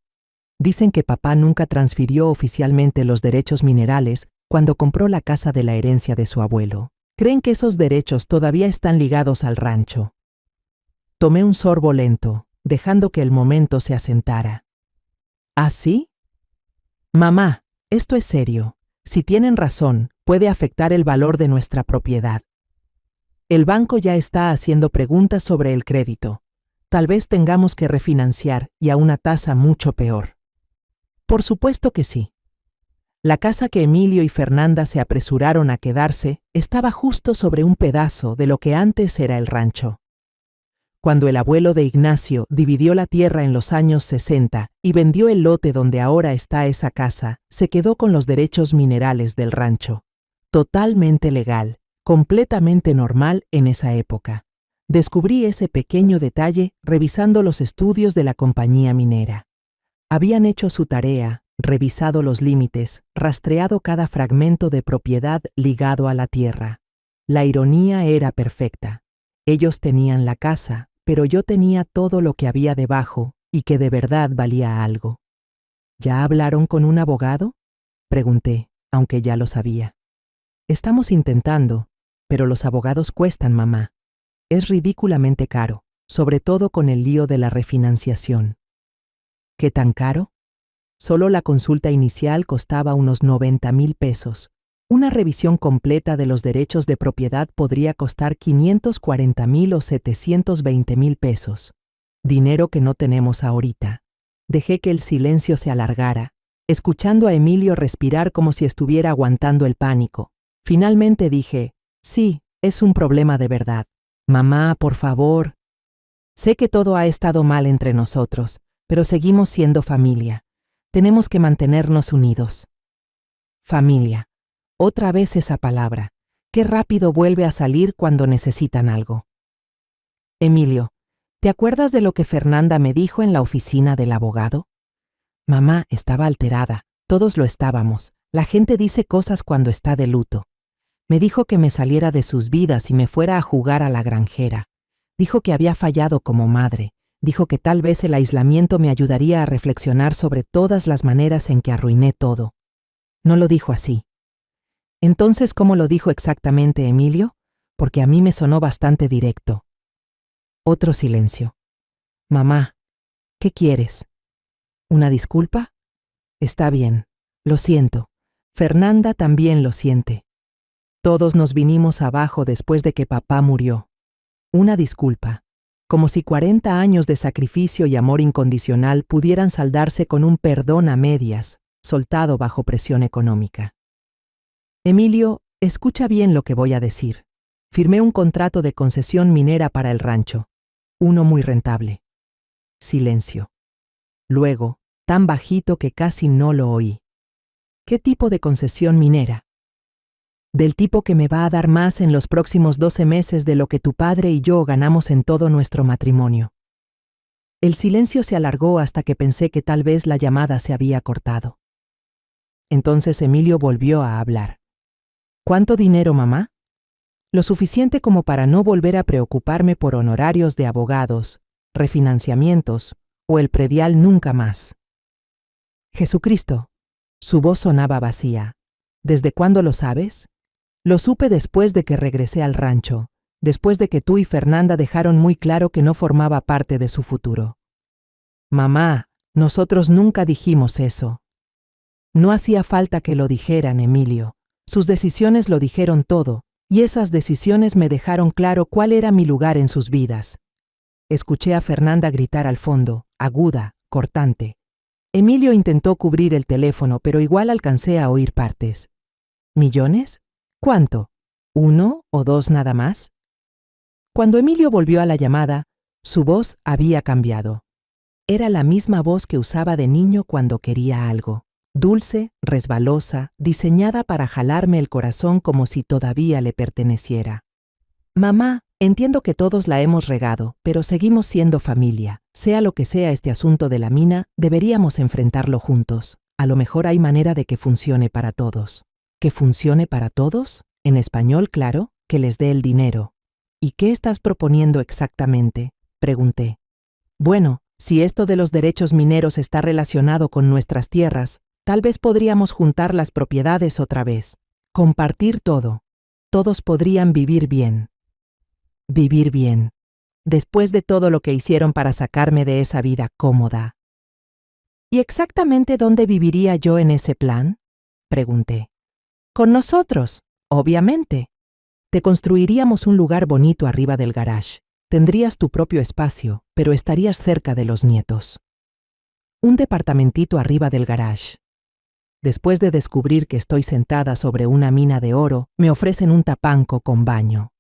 Dicen que papá nunca transfirió oficialmente los derechos minerales cuando compró la casa de la herencia de su abuelo. Creen que esos derechos todavía están ligados al rancho». Tomé un sorbo lento, dejando que el momento se asentara. ¿Ah, sí? «Mamá, esto es serio. Si tienen razón, puede afectar el valor de nuestra propiedad. El banco ya está haciendo preguntas sobre el crédito. Tal vez tengamos que refinanciar y a una tasa mucho peor». «Por supuesto que sí». La casa que Emilio y Fernanda se apresuraron a quedarse estaba justo sobre un pedazo de lo que antes era el rancho. Cuando el abuelo de Ignacio dividió la tierra en los años 60 y vendió el lote donde ahora está esa casa, se quedó con los derechos minerales del rancho. Totalmente legal, completamente normal en esa época. Descubrí ese pequeño detalle revisando los estudios de la compañía minera. Habían hecho su tarea, revisado los límites, rastreado cada fragmento de propiedad ligado a la tierra. La ironía era perfecta. Ellos tenían la casa, pero yo tenía todo lo que había debajo y que de verdad valía algo. ¿Ya hablaron con un abogado?, pregunté, aunque ya lo sabía. «Estamos intentando, pero los abogados cuestan, mamá. Es ridículamente caro, sobre todo con el lío de la refinanciación». «¿Qué tan caro?» Solo la consulta inicial costaba unos 90,000 pesos. Una revisión completa de los derechos de propiedad podría costar 540,000 o 720,000 pesos. Dinero que no tenemos ahorita. Dejé que el silencio se alargara, escuchando a Emilio respirar como si estuviera aguantando el pánico. Finalmente dije, «Sí, es un problema de verdad. Mamá, por favor. Sé que todo ha estado mal entre nosotros, pero seguimos siendo familia. Tenemos que mantenernos unidos». Familia. Otra vez esa palabra. Qué rápido vuelve a salir cuando necesitan algo. «Emilio, ¿te acuerdas de lo que Fernanda me dijo en la oficina del abogado?» Mamá estaba alterada. Todos lo estábamos. La gente dice cosas cuando está de luto. Me dijo que me saliera de sus vidas y me fuera a jugar a la granjera. Dijo que había fallado como madre. Dijo que tal vez el aislamiento me ayudaría a reflexionar sobre todas las maneras en que arruiné todo. No lo dijo así. Entonces, ¿cómo lo dijo exactamente Emilio? Porque a mí me sonó bastante directo. Otro silencio. «Mamá, ¿qué quieres? ¿Una disculpa?» «Está bien. Lo siento. Fernanda también lo siente. Todos nos vinimos abajo después de que papá murió. Una disculpa. Como si 40 años de sacrificio y amor incondicional pudieran saldarse con un perdón a medias, soltado bajo presión económica. Emilio, escucha bien lo que voy a decir. Firmé un contrato de concesión minera para el rancho. Uno muy rentable». Silencio. Luego, tan bajito que casi no lo oí. «¿Qué tipo de concesión minera?» «Del tipo que me va a dar más en los próximos 12 meses de lo que tu padre y yo ganamos en todo nuestro matrimonio». El silencio se alargó hasta que pensé que tal vez la llamada se había cortado. Entonces Emilio volvió a hablar. «¿Cuánto dinero, mamá?» «Lo suficiente como para no volver a preocuparme por honorarios de abogados refinanciamientos o el predial nunca más. Jesucristo. Su voz sonaba vacía. ¿Desde cuándo lo sabes? Lo supe después de que regresé al rancho, después de que tú y Fernanda dejaron muy claro que no formaba parte de su futuro. Mamá, nosotros nunca dijimos eso. No hacía falta que lo dijeran, Emilio. Sus decisiones lo dijeron todo, y esas decisiones me dejaron claro cuál era mi lugar en sus vidas. Escuché a Fernanda gritar al fondo, aguda, cortante. Emilio intentó cubrir el teléfono, pero igual alcancé a oír partes. ¿Millones? ¿Cuánto? ¿1 o 2 nada más? Cuando Emilio volvió a la llamada, su voz había cambiado. Era la misma voz que usaba de niño cuando quería algo. Dulce, resbalosa, diseñada para jalarme el corazón como si todavía le perteneciera. Mamá, entiendo que todos la hemos regado, pero seguimos siendo familia. Sea lo que sea este asunto de la mina, deberíamos enfrentarlo juntos. A lo mejor hay manera de que funcione para todos. ¿Que funcione para todos? En español, claro, que les dé el dinero. ¿Y qué estás proponiendo exactamente?, pregunté. Bueno, si esto de los derechos mineros está relacionado con nuestras tierras, tal vez podríamos juntar las propiedades otra vez. Compartir todo. Todos podrían vivir bien. Vivir bien. Después de todo lo que hicieron para sacarme de esa vida cómoda. ¿Y exactamente dónde viviría yo en ese plan?, pregunté. Con nosotros, obviamente. Te construiríamos un lugar bonito arriba del garage. Tendrías tu propio espacio, pero estarías cerca de los nietos. Un departamentito arriba del garage. Después de descubrir que estoy sentada sobre una mina de oro, me ofrecen un tapanco con baño.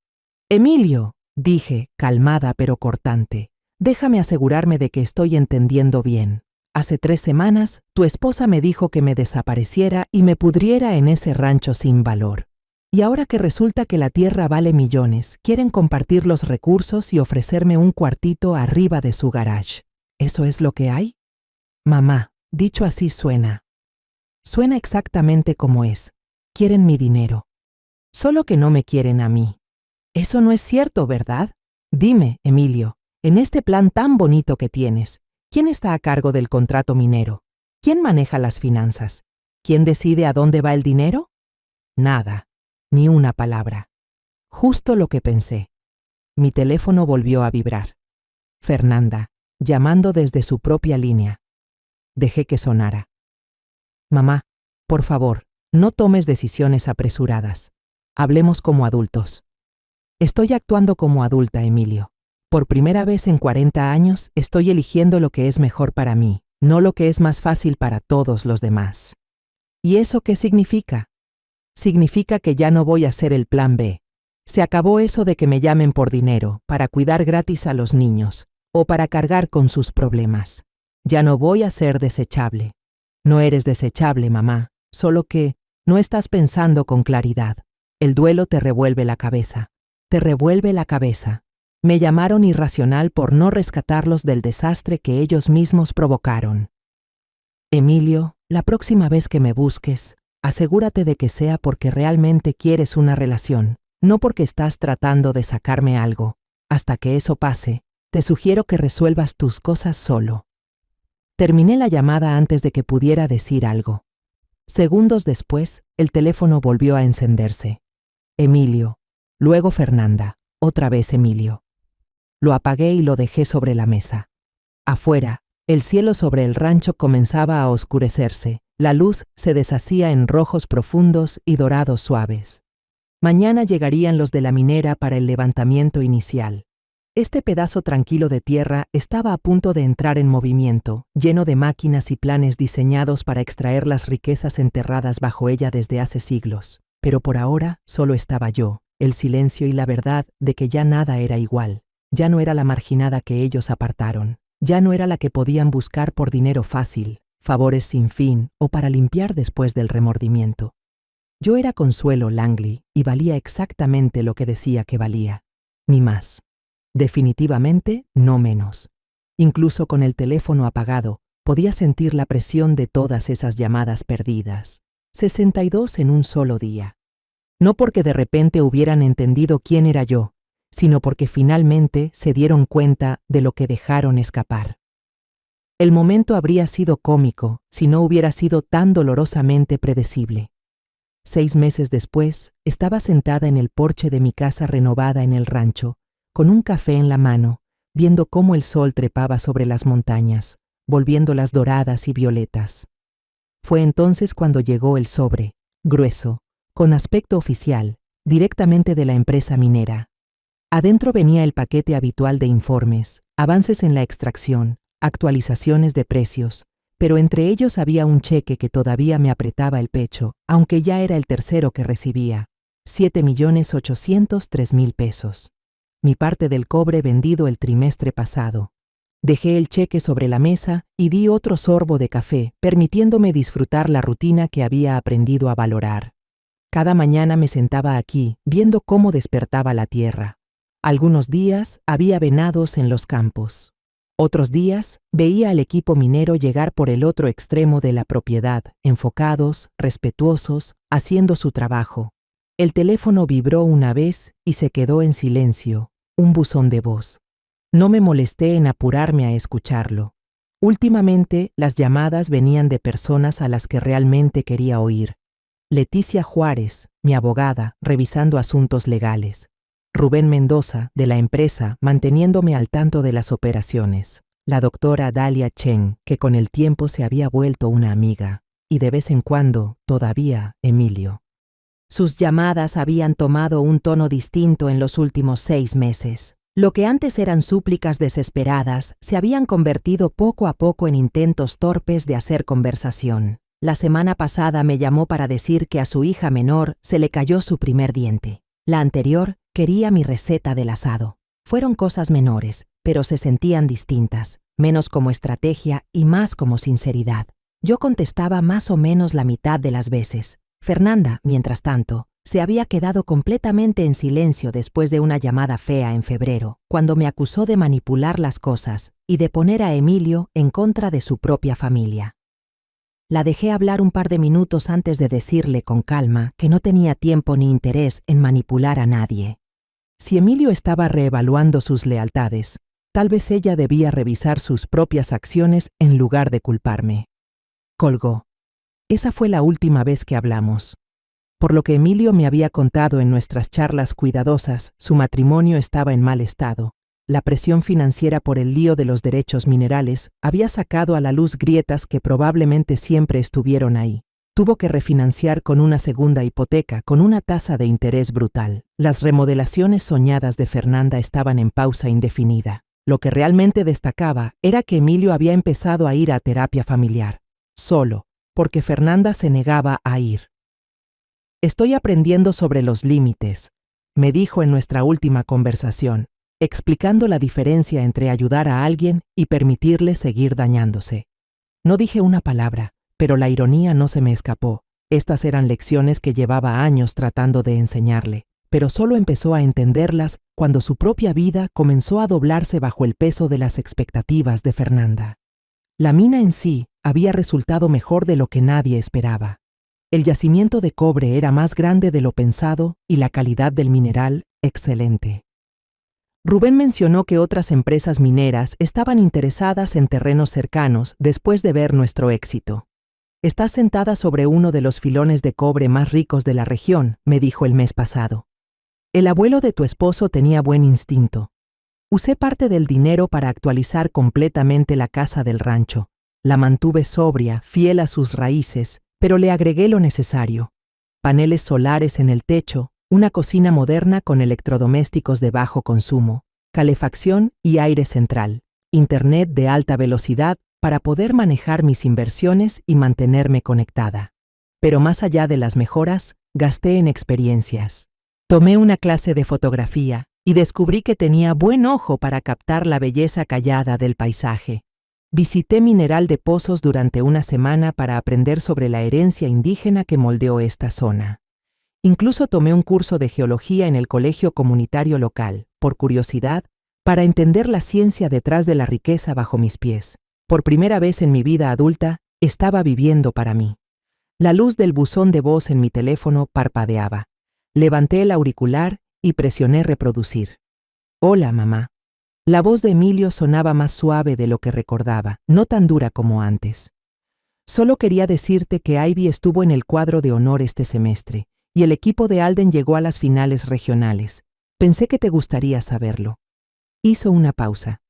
Emilio, dije, calmada pero cortante, déjame asegurarme de que estoy entendiendo bien. Hace 3 semanas, tu esposa me dijo que me desapareciera y me pudriera en ese rancho sin valor. Y ahora que resulta que la tierra vale millones, quieren compartir los recursos y ofrecerme un cuartito arriba de su garage. ¿Eso es lo que hay? Mamá, dicho así suena. Suena exactamente como es. Quieren mi dinero. Solo que no me quieren a mí. Eso no es cierto, ¿verdad? Dime, Emilio, en este plan tan bonito que tienes, ¿quién está a cargo del contrato minero? ¿Quién maneja las finanzas? ¿Quién decide a dónde va el dinero? Nada, ni una palabra. Justo lo que pensé. Mi teléfono volvió a vibrar. Fernanda, llamando desde su propia línea. Dejé que sonara. Mamá, por favor, no tomes decisiones apresuradas. Hablemos como adultos. Estoy actuando como adulta, Emilio. Por primera vez en 40 años estoy eligiendo lo que es mejor para mí, no lo que es más fácil para todos los demás. ¿Y eso qué significa? Significa que ya no voy a ser el plan B. Se acabó eso de que me llamen por dinero, para cuidar gratis a los niños, o para cargar con sus problemas. Ya no voy a ser desechable. No eres desechable, mamá, solo que no estás pensando con claridad. El duelo te revuelve la cabeza. Te revuelve la cabeza. Me llamaron irracional por no rescatarlos del desastre que ellos mismos provocaron. Emilio, la próxima vez que me busques, asegúrate de que sea porque realmente quieres una relación, no porque estás tratando de sacarme algo. Hasta que eso pase, te sugiero que resuelvas tus cosas solo. Terminé la llamada antes de que pudiera decir algo. Segundos después, el teléfono volvió a encenderse. Emilio, luego Fernanda, otra vez Emilio. Lo apagué y lo dejé sobre la mesa. Afuera, el cielo sobre el rancho comenzaba a oscurecerse. La luz se deshacía en rojos profundos y dorados suaves. Mañana llegarían los de la minera para el levantamiento inicial. Este pedazo tranquilo de tierra estaba a punto de entrar en movimiento, lleno de máquinas y planes diseñados para extraer las riquezas enterradas bajo ella desde hace siglos. Pero por ahora solo estaba yo, el silencio y la verdad de que ya nada era igual. Ya no era la marginada que ellos apartaron. Ya no era la que podían buscar por dinero fácil, favores sin fin o para limpiar después del remordimiento. Yo era Consuelo Langley y valía exactamente lo que decía que valía, ni más. Definitivamente no menos. Incluso con el teléfono apagado, podía sentir la presión de todas esas llamadas perdidas. 62 en un solo día. No porque de repente hubieran entendido quién era yo, sino porque finalmente se dieron cuenta de lo que dejaron escapar. El momento habría sido cómico si no hubiera sido tan dolorosamente predecible. 6 meses después, estaba sentada en el porche de mi casa renovada en el rancho, con un café en la mano, viendo cómo el sol trepaba sobre las montañas, volviéndolas doradas y violetas. Fue entonces cuando llegó el sobre, grueso, con aspecto oficial, directamente de la empresa minera. Adentro venía el paquete habitual de informes, avances en la extracción, actualizaciones de precios, pero entre ellos había un cheque que todavía me apretaba el pecho, aunque ya era el tercero que recibía, 7.803.000 pesos. Mi parte del cobre vendido el trimestre pasado. Dejé el cheque sobre la mesa y di otro sorbo de café, permitiéndome disfrutar la rutina que había aprendido a valorar. Cada mañana me sentaba aquí, viendo cómo despertaba la tierra. Algunos días había venados en los campos. Otros días veía al equipo minero llegar por el otro extremo de la propiedad, enfocados, respetuosos, haciendo su trabajo. El teléfono vibró una vez y se quedó en silencio, un buzón de voz. No me molesté en apurarme a escucharlo. Últimamente, las llamadas venían de personas a las que realmente quería oír. Leticia Juárez, mi abogada, revisando asuntos legales. Rubén Mendoza, de la empresa, manteniéndome al tanto de las operaciones. La doctora Dalia Chen, que con el tiempo se había vuelto una amiga. Y de vez en cuando, todavía, Emilio. Sus llamadas habían tomado un tono distinto en los últimos 6 meses. Lo que antes eran súplicas desesperadas se habían convertido poco a poco en intentos torpes de hacer conversación. La semana pasada me llamó para decir que a su hija menor se le cayó su primer diente. La anterior quería mi receta del asado. Fueron cosas menores, pero se sentían distintas, menos como estrategia y más como sinceridad. Yo contestaba más o menos la mitad de las veces. Fernanda, mientras tanto, se había quedado completamente en silencio después de una llamada fea en febrero, cuando me acusó de manipular las cosas y de poner a Emilio en contra de su propia familia. La dejé hablar un par de minutos antes de decirle con calma que no tenía tiempo ni interés en manipular a nadie. Si Emilio estaba reevaluando sus lealtades, tal vez ella debía revisar sus propias acciones en lugar de culparme. Colgó. Esa fue la última vez que hablamos. Por lo que Emilio me había contado en nuestras charlas cuidadosas, su matrimonio estaba en mal estado. La presión financiera por el lío de los derechos minerales había sacado a la luz grietas que probablemente siempre estuvieron ahí. Tuvo que refinanciar con una segunda hipoteca con una tasa de interés brutal. Las remodelaciones soñadas de Fernanda estaban en pausa indefinida. Lo que realmente destacaba era que Emilio había empezado a ir a terapia familiar, solo, porque Fernanda se negaba a ir. Estoy aprendiendo sobre los límites, me dijo en nuestra última conversación, explicando la diferencia entre ayudar a alguien y permitirle seguir dañándose. No dije una palabra, pero la ironía no se me escapó. Estas eran lecciones que llevaba años tratando de enseñarle, pero solo empezó a entenderlas cuando su propia vida comenzó a doblarse bajo el peso de las expectativas de Fernanda. La mina en sí había resultado mejor de lo que nadie esperaba. El yacimiento de cobre era más grande de lo pensado y la calidad del mineral excelente. Rubén mencionó que otras empresas mineras estaban interesadas en terrenos cercanos después de ver nuestro éxito. Estás sentada sobre uno de los filones de cobre más ricos de la región, me dijo el mes pasado. El abuelo de tu esposo tenía buen instinto. Usé parte del dinero para actualizar completamente la casa del rancho. La mantuve sobria, fiel a sus raíces, pero le agregué lo necesario. Paneles solares en el techo, una cocina moderna con electrodomésticos de bajo consumo, calefacción y aire central, internet de alta velocidad para poder manejar mis inversiones y mantenerme conectada. Pero más allá de las mejoras, gasté en experiencias. Tomé una clase de fotografía y descubrí que tenía buen ojo para captar la belleza callada del paisaje. Visité Mineral de Pozos durante una semana para aprender sobre la herencia indígena que moldeó esta zona. Incluso tomé un curso de geología en el colegio comunitario local, por curiosidad, para entender la ciencia detrás de la riqueza bajo mis pies. Por primera vez en mi vida adulta, estaba viviendo para mí. La luz del buzón de voz en mi teléfono parpadeaba. Levanté el auricular y presioné reproducir. Hola, mamá. La voz de Emilio sonaba más suave de lo que recordaba, no tan dura como antes. Solo quería decirte que Ivy estuvo en el cuadro de honor este semestre, y el equipo de Alden llegó a las finales regionales. Pensé que te gustaría saberlo. Hizo una pausa.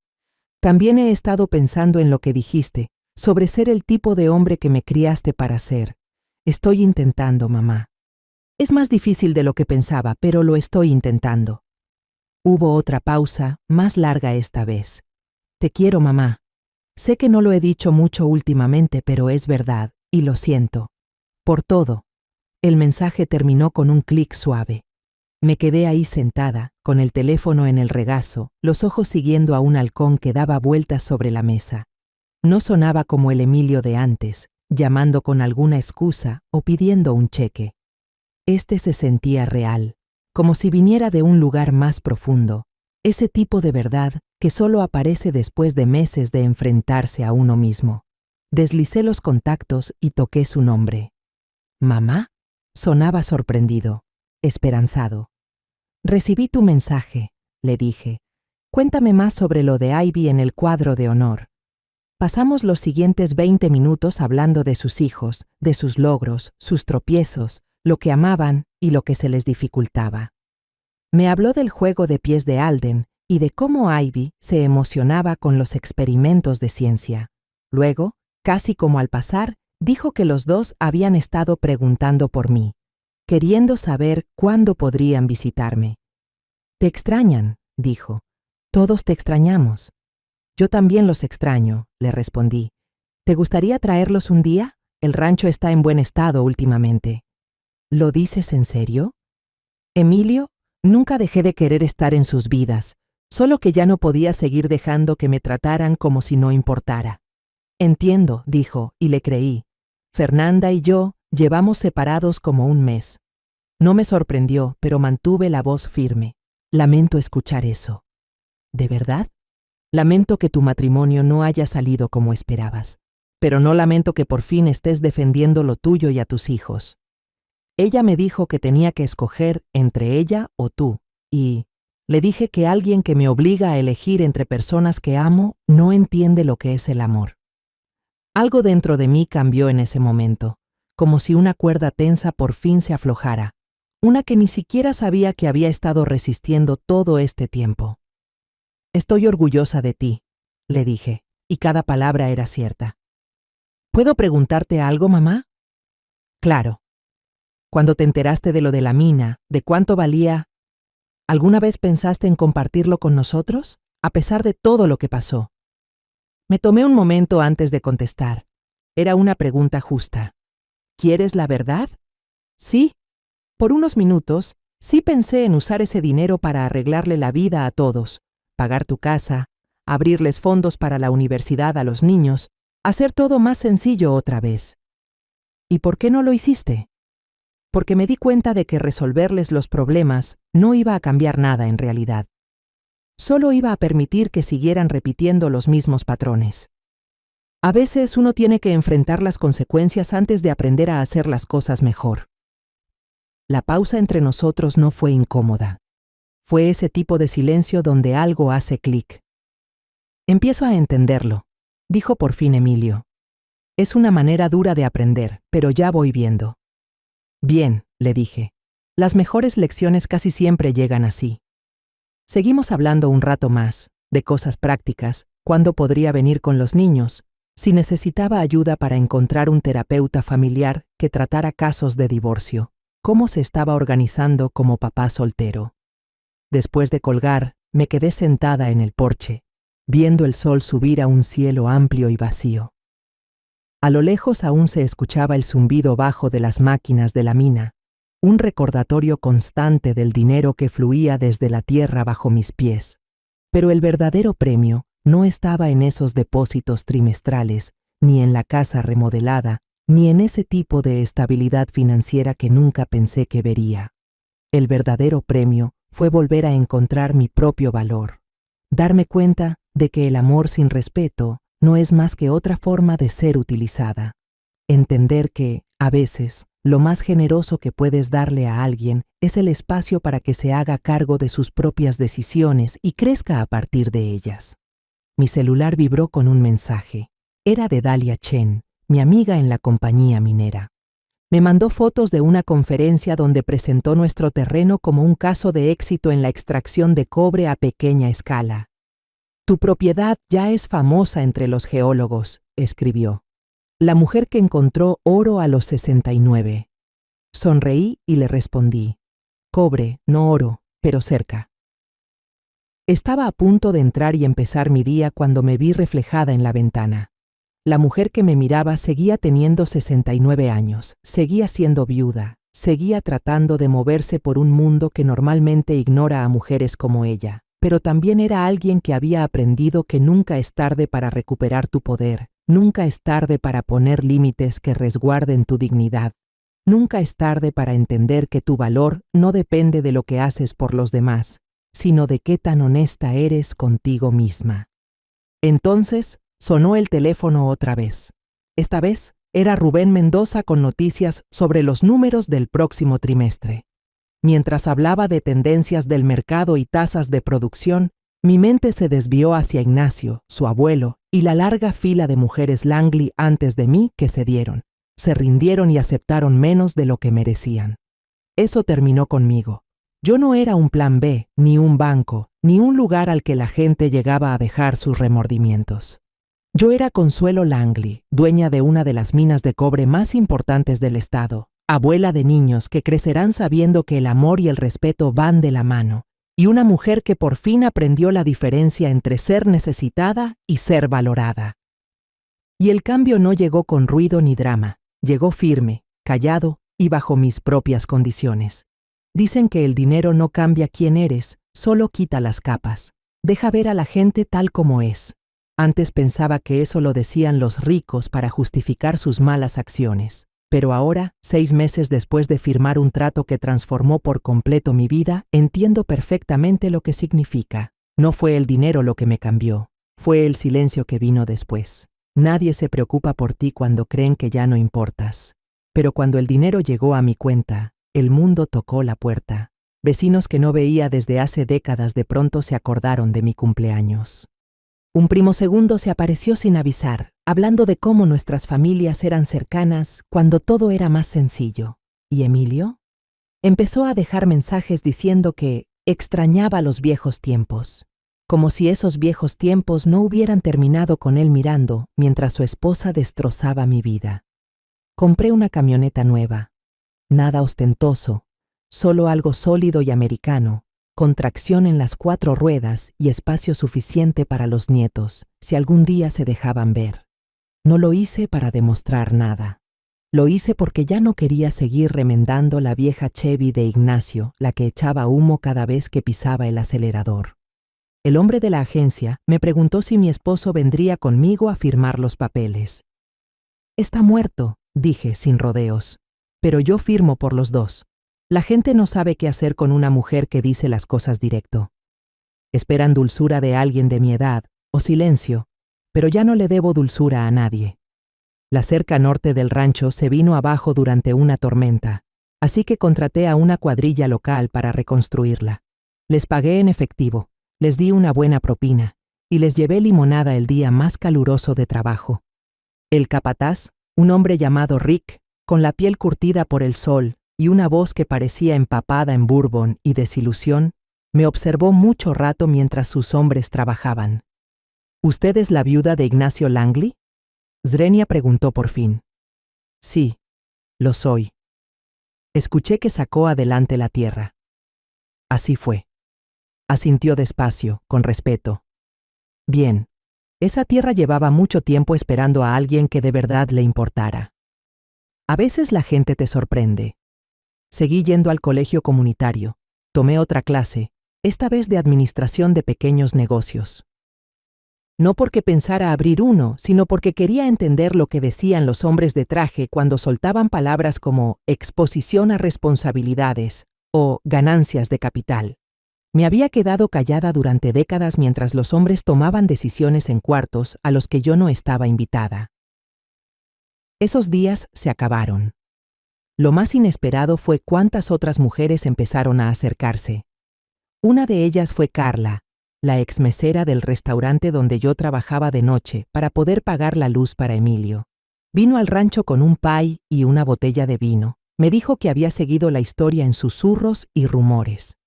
También he estado pensando en lo que dijiste, sobre ser el tipo de hombre que me criaste para ser. Estoy intentando, mamá. Es más difícil de lo que pensaba, pero lo estoy intentando. Hubo otra pausa, más larga esta vez. Te quiero, mamá. Sé que no lo he dicho mucho últimamente, pero es verdad, y lo siento. Por todo. El mensaje terminó con un clic suave. Me quedé ahí sentada, con el teléfono en el regazo, los ojos siguiendo a un halcón que daba vueltas sobre la mesa. No sonaba como el Emilio de antes, llamando con alguna excusa o pidiendo un cheque. Este se sentía real, como si viniera de un lugar más profundo, ese tipo de verdad que solo aparece después de meses de enfrentarse a uno mismo. Deslicé los contactos y toqué su nombre. ¿Mamá? Sonaba sorprendido, esperanzado. Recibí tu mensaje, le dije. Cuéntame más sobre lo de Ivy en el cuadro de honor. Pasamos los siguientes 20 minutos hablando de sus hijos, de sus logros, sus tropiezos, lo que amaban y lo que se les dificultaba. Me habló del juego de pies de Alden y de cómo Ivy se emocionaba con los experimentos de ciencia. Luego, casi como al pasar, dijo que los dos habían estado preguntando por mí, queriendo saber cuándo podrían visitarme. Te extrañan, dijo. Todos te extrañamos. Yo también los extraño, le respondí. ¿Te gustaría traerlos un día? El rancho está en buen estado últimamente. ¿Lo dices en serio? Emilio, nunca dejé de querer estar en sus vidas, solo que ya no podía seguir dejando que me trataran como si no importara. Entiendo, dijo, y le creí. Fernanda y yo llevamos separados como un mes. No me sorprendió, pero mantuve la voz firme. Lamento escuchar eso. ¿De verdad? Lamento que tu matrimonio no haya salido como esperabas, pero no lamento que por fin estés defendiendo lo tuyo y a tus hijos. Ella me dijo que tenía que escoger entre ella o tú, y le dije que alguien que me obliga a elegir entre personas que amo no entiende lo que es el amor. Algo dentro de mí cambió en ese momento, como si una cuerda tensa por fin se aflojara, una que ni siquiera sabía que había estado resistiendo todo este tiempo. Estoy orgullosa de ti, le dije, y cada palabra era cierta. ¿Puedo preguntarte algo, mamá? Claro. Cuando te enteraste de lo de la mina, de cuánto valía, ¿alguna vez pensaste en compartirlo con nosotros, a pesar de todo lo que pasó? Me tomé un momento antes de contestar. Era una pregunta justa. ¿Quieres la verdad? Sí. Por unos minutos, sí pensé en usar ese dinero para arreglarle la vida a todos, pagar tu casa, abrirles fondos para la universidad a los niños, hacer todo más sencillo otra vez. ¿Y por qué no lo hiciste? Porque me di cuenta de que resolverles los problemas no iba a cambiar nada en realidad. Solo iba a permitir que siguieran repitiendo los mismos patrones. A veces uno tiene que enfrentar las consecuencias antes de aprender a hacer las cosas mejor. La pausa entre nosotros no fue incómoda. Fue ese tipo de silencio donde algo hace clic. Empiezo a entenderlo, dijo por fin Emilio. Es una manera dura de aprender, pero ya voy viendo. Bien, le dije. Las mejores lecciones casi siempre llegan así. Seguimos hablando un rato más, de cosas prácticas, cuándo podría venir con los niños, si necesitaba ayuda para encontrar un terapeuta familiar que tratara casos de divorcio, cómo se estaba organizando como papá soltero. Después de colgar, me quedé sentada en el porche, viendo el sol subir a un cielo amplio y vacío. A lo lejos aún se escuchaba el zumbido bajo de las máquinas de la mina, un recordatorio constante del dinero que fluía desde la tierra bajo mis pies. Pero el verdadero premio no estaba en esos depósitos trimestrales, ni en la casa remodelada, ni en ese tipo de estabilidad financiera que nunca pensé que vería. El verdadero premio fue volver a encontrar mi propio valor, darme cuenta de que el amor sin respeto no es más que otra forma de ser utilizada, entender que, a veces, Lo más generoso que puedes darle a alguien es el espacio para que se haga cargo de sus propias decisiones y crezca a partir de ellas. Mi celular vibró con un mensaje. Era de Dalia Chen, mi amiga en la compañía minera. Me mandó fotos de una conferencia donde presentó nuestro terreno como un caso de éxito en la extracción de cobre a pequeña escala. Tu propiedad ya es famosa entre los geólogos, escribió. La mujer que encontró oro a los 69. Sonreí y le respondí. Cobre, no oro, pero cerca. Estaba a punto de entrar y empezar mi día cuando me vi reflejada en la ventana. La mujer que me miraba seguía teniendo 69 años, seguía siendo viuda, seguía tratando de moverse por un mundo que normalmente ignora a mujeres como ella, pero también era alguien que había aprendido que nunca es tarde para recuperar tu poder, nunca es tarde para poner límites que resguarden tu dignidad, nunca es tarde para entender que tu valor no depende de lo que haces por los demás, sino de qué tan honesta eres contigo misma. Entonces, sonó el teléfono otra vez. Esta vez era Rubén Mendoza con noticias sobre los números del próximo trimestre. Mientras hablaba de tendencias del mercado y tasas de producción, mi mente se desvió hacia Ignacio, su abuelo, y la larga fila de mujeres Langley antes de mí que cedieron, se rindieron y aceptaron menos de lo que merecían. Eso terminó conmigo. Yo no era un plan B, ni un banco, ni un lugar al que la gente llegaba a dejar sus remordimientos. Yo era Consuelo Langley, dueña de una de las minas de cobre más importantes del estado, abuela de niños que crecerán sabiendo que el amor y el respeto van de la mano, y una mujer que por fin aprendió la diferencia entre ser necesitada y ser valorada. Y el cambio no llegó con ruido ni drama, llegó firme, callado y bajo mis propias condiciones. Dicen que el dinero no cambia quién eres, solo quita las capas. Deja ver a la gente tal como es. Antes pensaba que eso lo decían los ricos para justificar sus malas acciones. Pero ahora, 6 meses después de firmar un trato que transformó por completo mi vida, entiendo perfectamente lo que significa. No fue el dinero lo que me cambió, fue el silencio que vino después. Nadie se preocupa por ti cuando creen que ya no importas. Pero cuando el dinero llegó a mi cuenta, el mundo tocó la puerta. Vecinos que no veía desde hace décadas de pronto se acordaron de mi cumpleaños. Un primo segundo se apareció sin avisar, hablando de cómo nuestras familias eran cercanas cuando todo era más sencillo. ¿Y Emilio? Empezó a dejar mensajes diciendo que extrañaba los viejos tiempos, como si esos viejos tiempos no hubieran terminado con él mirando mientras su esposa destrozaba mi vida. Compré una camioneta nueva, nada ostentoso, solo algo sólido y americano, con tracción en las 4 ruedas y espacio suficiente para los nietos, si algún día se dejaban ver. No lo hice para demostrar nada. Lo hice porque ya no quería seguir remendando la vieja Chevy de Ignacio, la que echaba humo cada vez que pisaba el acelerador. El hombre de la agencia me preguntó si mi esposo vendría conmigo a firmar los papeles. Está muerto, dije sin rodeos, pero yo firmo por los dos. La gente no sabe qué hacer con una mujer que dice las cosas directo. Esperan dulzura de alguien de mi edad, o silencio, pero ya no le debo dulzura a nadie. La cerca norte del rancho se vino abajo durante una tormenta, así que contraté a una cuadrilla local para reconstruirla. Les pagué en efectivo, les di una buena propina, y les llevé limonada el día más caluroso de trabajo. El capataz, un hombre llamado Rick, con la piel curtida por el sol, y una voz que parecía empapada en bourbon y desilusión, me observó mucho rato mientras sus hombres trabajaban. ¿Usted es la viuda de Ignacio Langley? Zrenia preguntó por fin. Sí, lo soy. Escuché que sacó adelante la tierra. Así fue. Asintió despacio, con respeto. Bien, esa tierra llevaba mucho tiempo esperando a alguien que de verdad le importara. A veces la gente te sorprende. Seguí yendo al colegio comunitario. Tomé otra clase, esta vez de administración de pequeños negocios. No porque pensara abrir uno, sino porque quería entender lo que decían los hombres de traje cuando soltaban palabras como exposición a responsabilidades o ganancias de capital. Me había quedado callada durante décadas mientras los hombres tomaban decisiones en cuartos a los que yo no estaba invitada. Esos días se acabaron. Lo más inesperado fue cuántas otras mujeres empezaron a acercarse. Una de ellas fue Carla, la exmesera del restaurante donde yo trabajaba de noche para poder pagar la luz para Emilio. Vino al rancho con un pay y una botella de vino. Me dijo que había seguido la historia en susurros y rumores.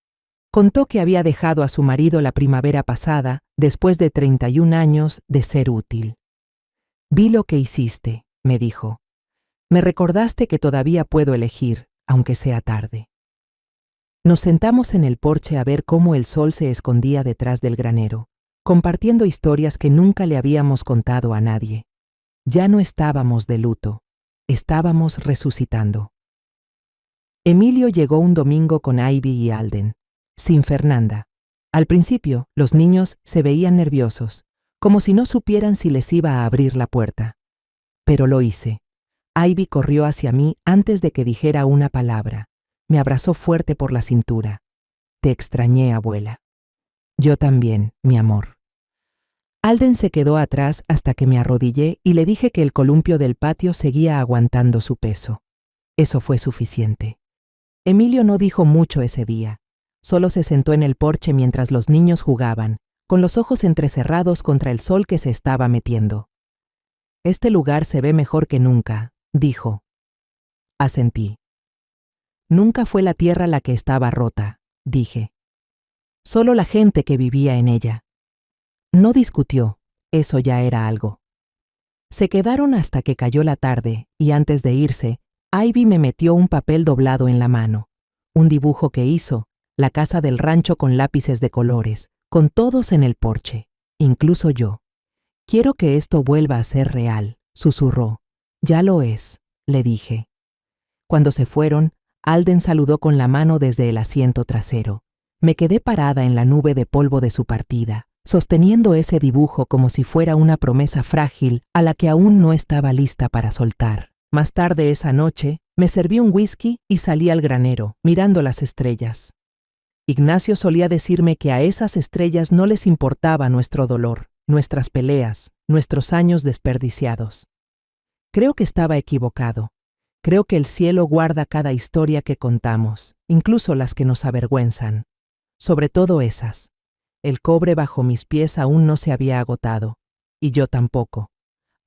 Contó que había dejado a su marido la primavera pasada, después de 31 años de ser útil. Vi lo que hiciste, me dijo. Me recordaste que todavía puedo elegir, aunque sea tarde. Nos sentamos en el porche a ver cómo el sol se escondía detrás del granero, compartiendo historias que nunca le habíamos contado a nadie. Ya no estábamos de luto, estábamos resucitando. Emilio llegó un domingo con Ivy y Alden, sin Fernanda. Al principio, los niños se veían nerviosos, como si no supieran si les iba a abrir la puerta. Pero lo hice. Ivy corrió hacia mí antes de que dijera una palabra. Me abrazó fuerte por la cintura. Te extrañé, abuela. Yo también, mi amor. Alden se quedó atrás hasta que me arrodillé y le dije que el columpio del patio seguía aguantando su peso. Eso fue suficiente. Emilio no dijo mucho ese día. Solo se sentó en el porche mientras los niños jugaban, con los ojos entrecerrados contra el sol que se estaba metiendo. Este lugar se ve mejor que nunca, dijo. Asentí. Nunca fue la tierra la que estaba rota, dije. Solo la gente que vivía en ella. No discutió, eso ya era algo. Se quedaron hasta que cayó la tarde y antes de irse, Ivy me metió un papel doblado en la mano, un dibujo que hizo, la casa del rancho con lápices de colores, con todos en el porche, incluso yo. Quiero que esto vuelva a ser real, susurró. Ya lo es, le dije. Cuando se fueron, Alden saludó con la mano desde el asiento trasero. Me quedé parada en la nube de polvo de su partida, sosteniendo ese dibujo como si fuera una promesa frágil a la que aún no estaba lista para soltar. Más tarde esa noche, me serví un whisky y salí al granero, mirando las estrellas. Ignacio solía decirme que a esas estrellas no les importaba nuestro dolor, nuestras peleas, nuestros años desperdiciados. Creo que estaba equivocado. Creo que el cielo guarda cada historia que contamos, incluso las que nos avergüenzan. Sobre todo esas. El cobre bajo mis pies aún no se había agotado, y yo tampoco.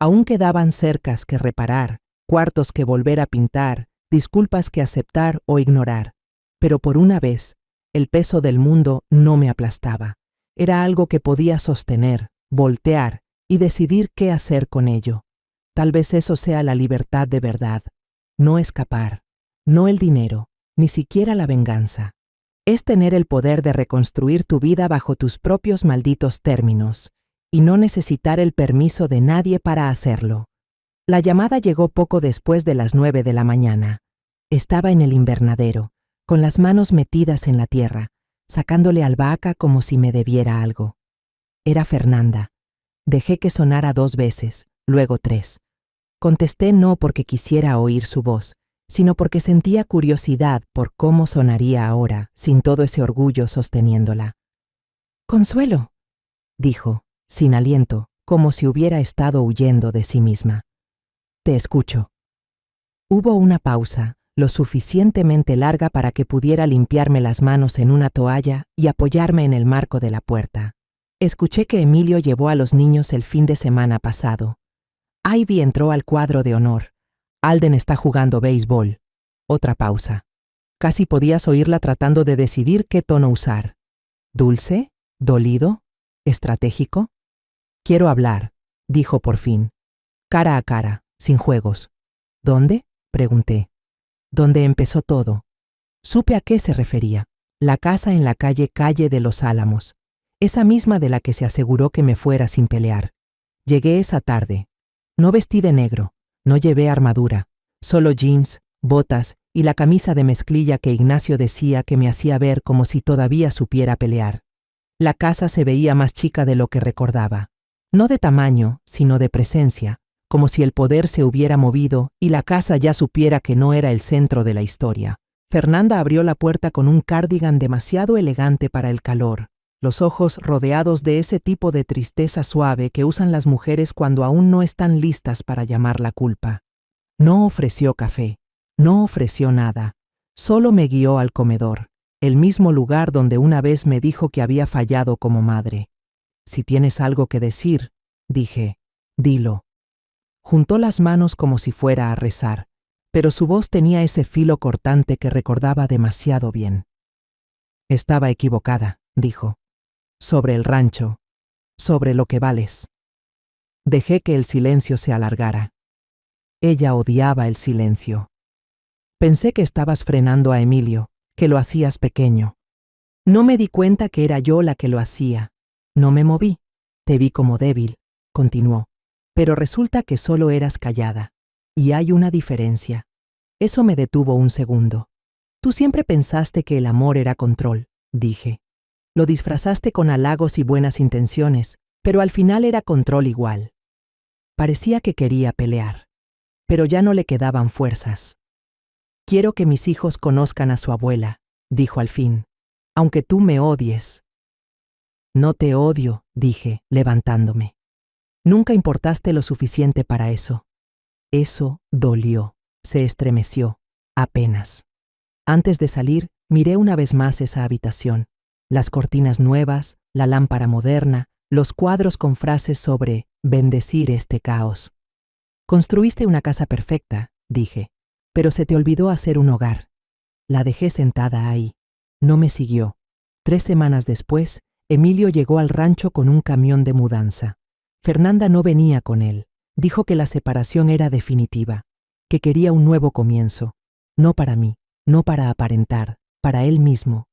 Aún quedaban cercas que reparar, cuartos que volver a pintar, disculpas que aceptar o ignorar. Pero por una vez, el peso del mundo no me aplastaba. Era algo que podía sostener, voltear y decidir qué hacer con ello. Tal vez eso sea la libertad de verdad. No escapar, no el dinero, ni siquiera la venganza. Es tener el poder de reconstruir tu vida bajo tus propios malditos términos y no necesitar el permiso de nadie para hacerlo. La llamada llegó poco después de las 9 de la mañana. Estaba en el invernadero, con las manos metidas en la tierra, sacándole albahaca como si me debiera algo. Era Fernanda. Dejé que sonara 2 veces, luego 3. Contesté no porque quisiera oír su voz, sino porque sentía curiosidad por cómo sonaría ahora, sin todo ese orgullo sosteniéndola. «Consuelo», dijo, sin aliento, como si hubiera estado huyendo de sí misma. «Te escucho». Hubo una pausa, lo suficientemente larga para que pudiera limpiarme las manos en una toalla y apoyarme en el marco de la puerta. Escuché que Emilio llevó a los niños el fin de semana pasado. Ivy entró al cuadro de honor. Alden está jugando béisbol. Otra pausa. Casi podías oírla tratando de decidir qué tono usar. ¿Dulce? ¿Dolido? ¿Estratégico? «Quiero hablar», dijo por fin. Cara a cara, sin juegos. «¿Dónde?», pregunté. «Donde empezó todo». Supe a qué se refería. La casa en la calle de los Álamos. Esa misma de la que se aseguró que me fuera sin pelear. Llegué esa tarde. No vestí de negro, no llevé armadura, solo jeans, botas y la camisa de mezclilla que Ignacio decía que me hacía ver como si todavía supiera pelear. La casa se veía más chica de lo que recordaba. No de tamaño, sino de presencia, como si el poder se hubiera movido y la casa ya supiera que no era el centro de la historia. Fernanda abrió la puerta con un cardigan demasiado elegante para el calor, los ojos rodeados de ese tipo de tristeza suave que usan las mujeres cuando aún no están listas para llamar la culpa. No ofreció café. No ofreció nada, solo me guió al comedor, el mismo lugar donde una vez me dijo que había fallado como madre. Si tienes algo que decir, dije, dilo. Juntó las manos como si fuera a rezar, pero su voz tenía ese filo cortante que recordaba demasiado bien. Estaba equivocada, dijo. Sobre el rancho, sobre lo que vales. Dejé que el silencio se alargara. Ella odiaba el silencio. Pensé que estabas frenando a Emilio, que lo hacías pequeño. No me di cuenta que era yo la que lo hacía. No me moví. Te vi como débil, continuó. Pero resulta que solo eras callada. Y hay una diferencia. Eso me detuvo un segundo. Tú siempre pensaste que el amor era control, dije. Lo disfrazaste con halagos y buenas intenciones, pero al final era control igual. Parecía que quería pelear, pero ya no le quedaban fuerzas. Quiero que mis hijos conozcan a su abuela, dijo al fin, aunque tú me odies. No te odio, dije, levantándome. Nunca importaste lo suficiente para eso. Eso dolió, se estremeció, apenas. Antes de salir, miré una vez más esa habitación. Las cortinas nuevas, la lámpara moderna, los cuadros con frases sobre bendecir este caos. Construiste una casa perfecta, dije, pero se te olvidó hacer un hogar. La dejé sentada ahí. No me siguió. 3 semanas después, Emilio llegó al rancho con un camión de mudanza. Fernanda no venía con él. Dijo que la separación era definitiva, que quería un nuevo comienzo. No para mí, no para aparentar, para él mismo.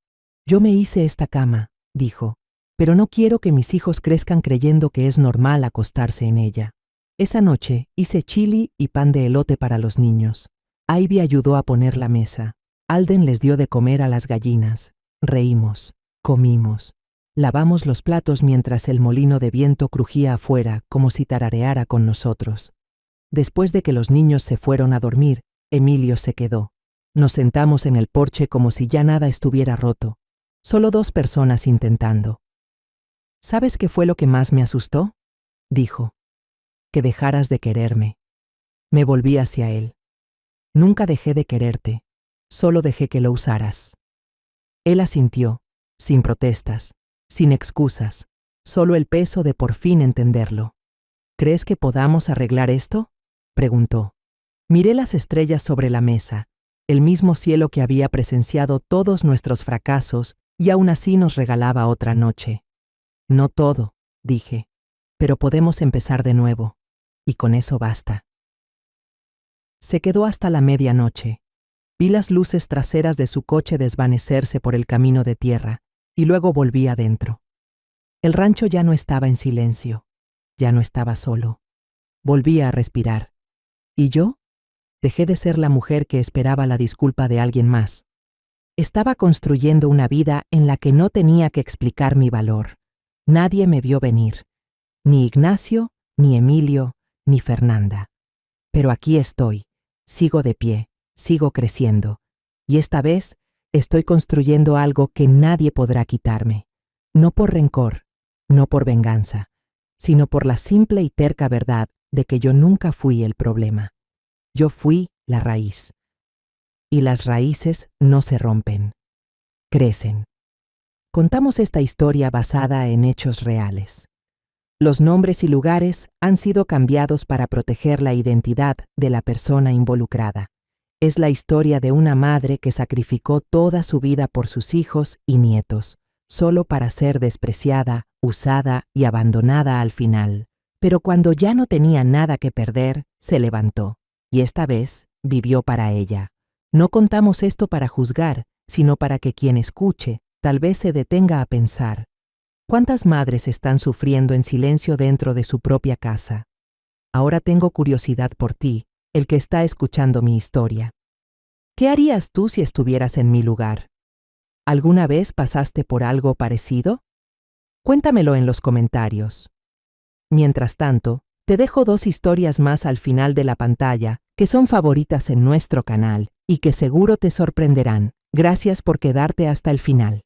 Yo me hice esta cama, dijo, pero no quiero que mis hijos crezcan creyendo que es normal acostarse en ella. Esa noche hice chili y pan de elote para los niños. Ivy ayudó a poner la mesa. Alden les dio de comer a las gallinas. Reímos, comimos. Lavamos los platos mientras el molino de viento crujía afuera como si tarareara con nosotros. Después de que los niños se fueron a dormir, Emilio se quedó. Nos sentamos en el porche como si ya nada estuviera roto. Solo 2 personas intentando. ¿Sabes qué fue lo que más me asustó? Dijo. Que dejaras de quererme. Me volví hacia él. Nunca dejé de quererte. Solo dejé que lo usaras. Él asintió, sin protestas, sin excusas, solo el peso de por fin entenderlo. ¿Crees que podamos arreglar esto? Preguntó. Miré las estrellas sobre la mesa, el mismo cielo que había presenciado todos nuestros fracasos y aún así nos regalaba otra noche. No todo, dije, pero podemos empezar de nuevo, y con eso basta. Se quedó hasta la medianoche. Vi las luces traseras de su coche desvanecerse por el camino de tierra, y luego volví adentro. El rancho ya no estaba en silencio, ya no estaba solo. Volví a respirar. ¿Y yo? Dejé de ser la mujer que esperaba la disculpa de alguien más. Estaba construyendo una vida en la que no tenía que explicar mi valor. Nadie me vio venir. Ni Ignacio, ni Emilio, ni Fernanda. Pero aquí estoy, sigo de pie, sigo creciendo. Y esta vez estoy construyendo algo que nadie podrá quitarme. No por rencor, no por venganza, sino por la simple y terca verdad de que yo nunca fui el problema. Yo fui la raíz. Y las raíces no se rompen, crecen. Contamos esta historia basada en hechos reales. Los nombres y lugares han sido cambiados para proteger la identidad de la persona involucrada. Es la historia de una madre que sacrificó toda su vida por sus hijos y nietos, solo para ser despreciada, usada y abandonada al final. Pero cuando ya no tenía nada que perder, se levantó, y esta vez vivió para ella. No contamos esto para juzgar, sino para que quien escuche tal vez se detenga a pensar. ¿Cuántas madres están sufriendo en silencio dentro de su propia casa? Ahora tengo curiosidad por ti, el que está escuchando mi historia. ¿Qué harías tú si estuvieras en mi lugar? ¿Alguna vez pasaste por algo parecido? Cuéntamelo en los comentarios. Mientras tanto, te dejo 2 historias más al final de la pantalla que son favoritas en nuestro canal y que seguro te sorprenderán. Gracias por quedarte hasta el final.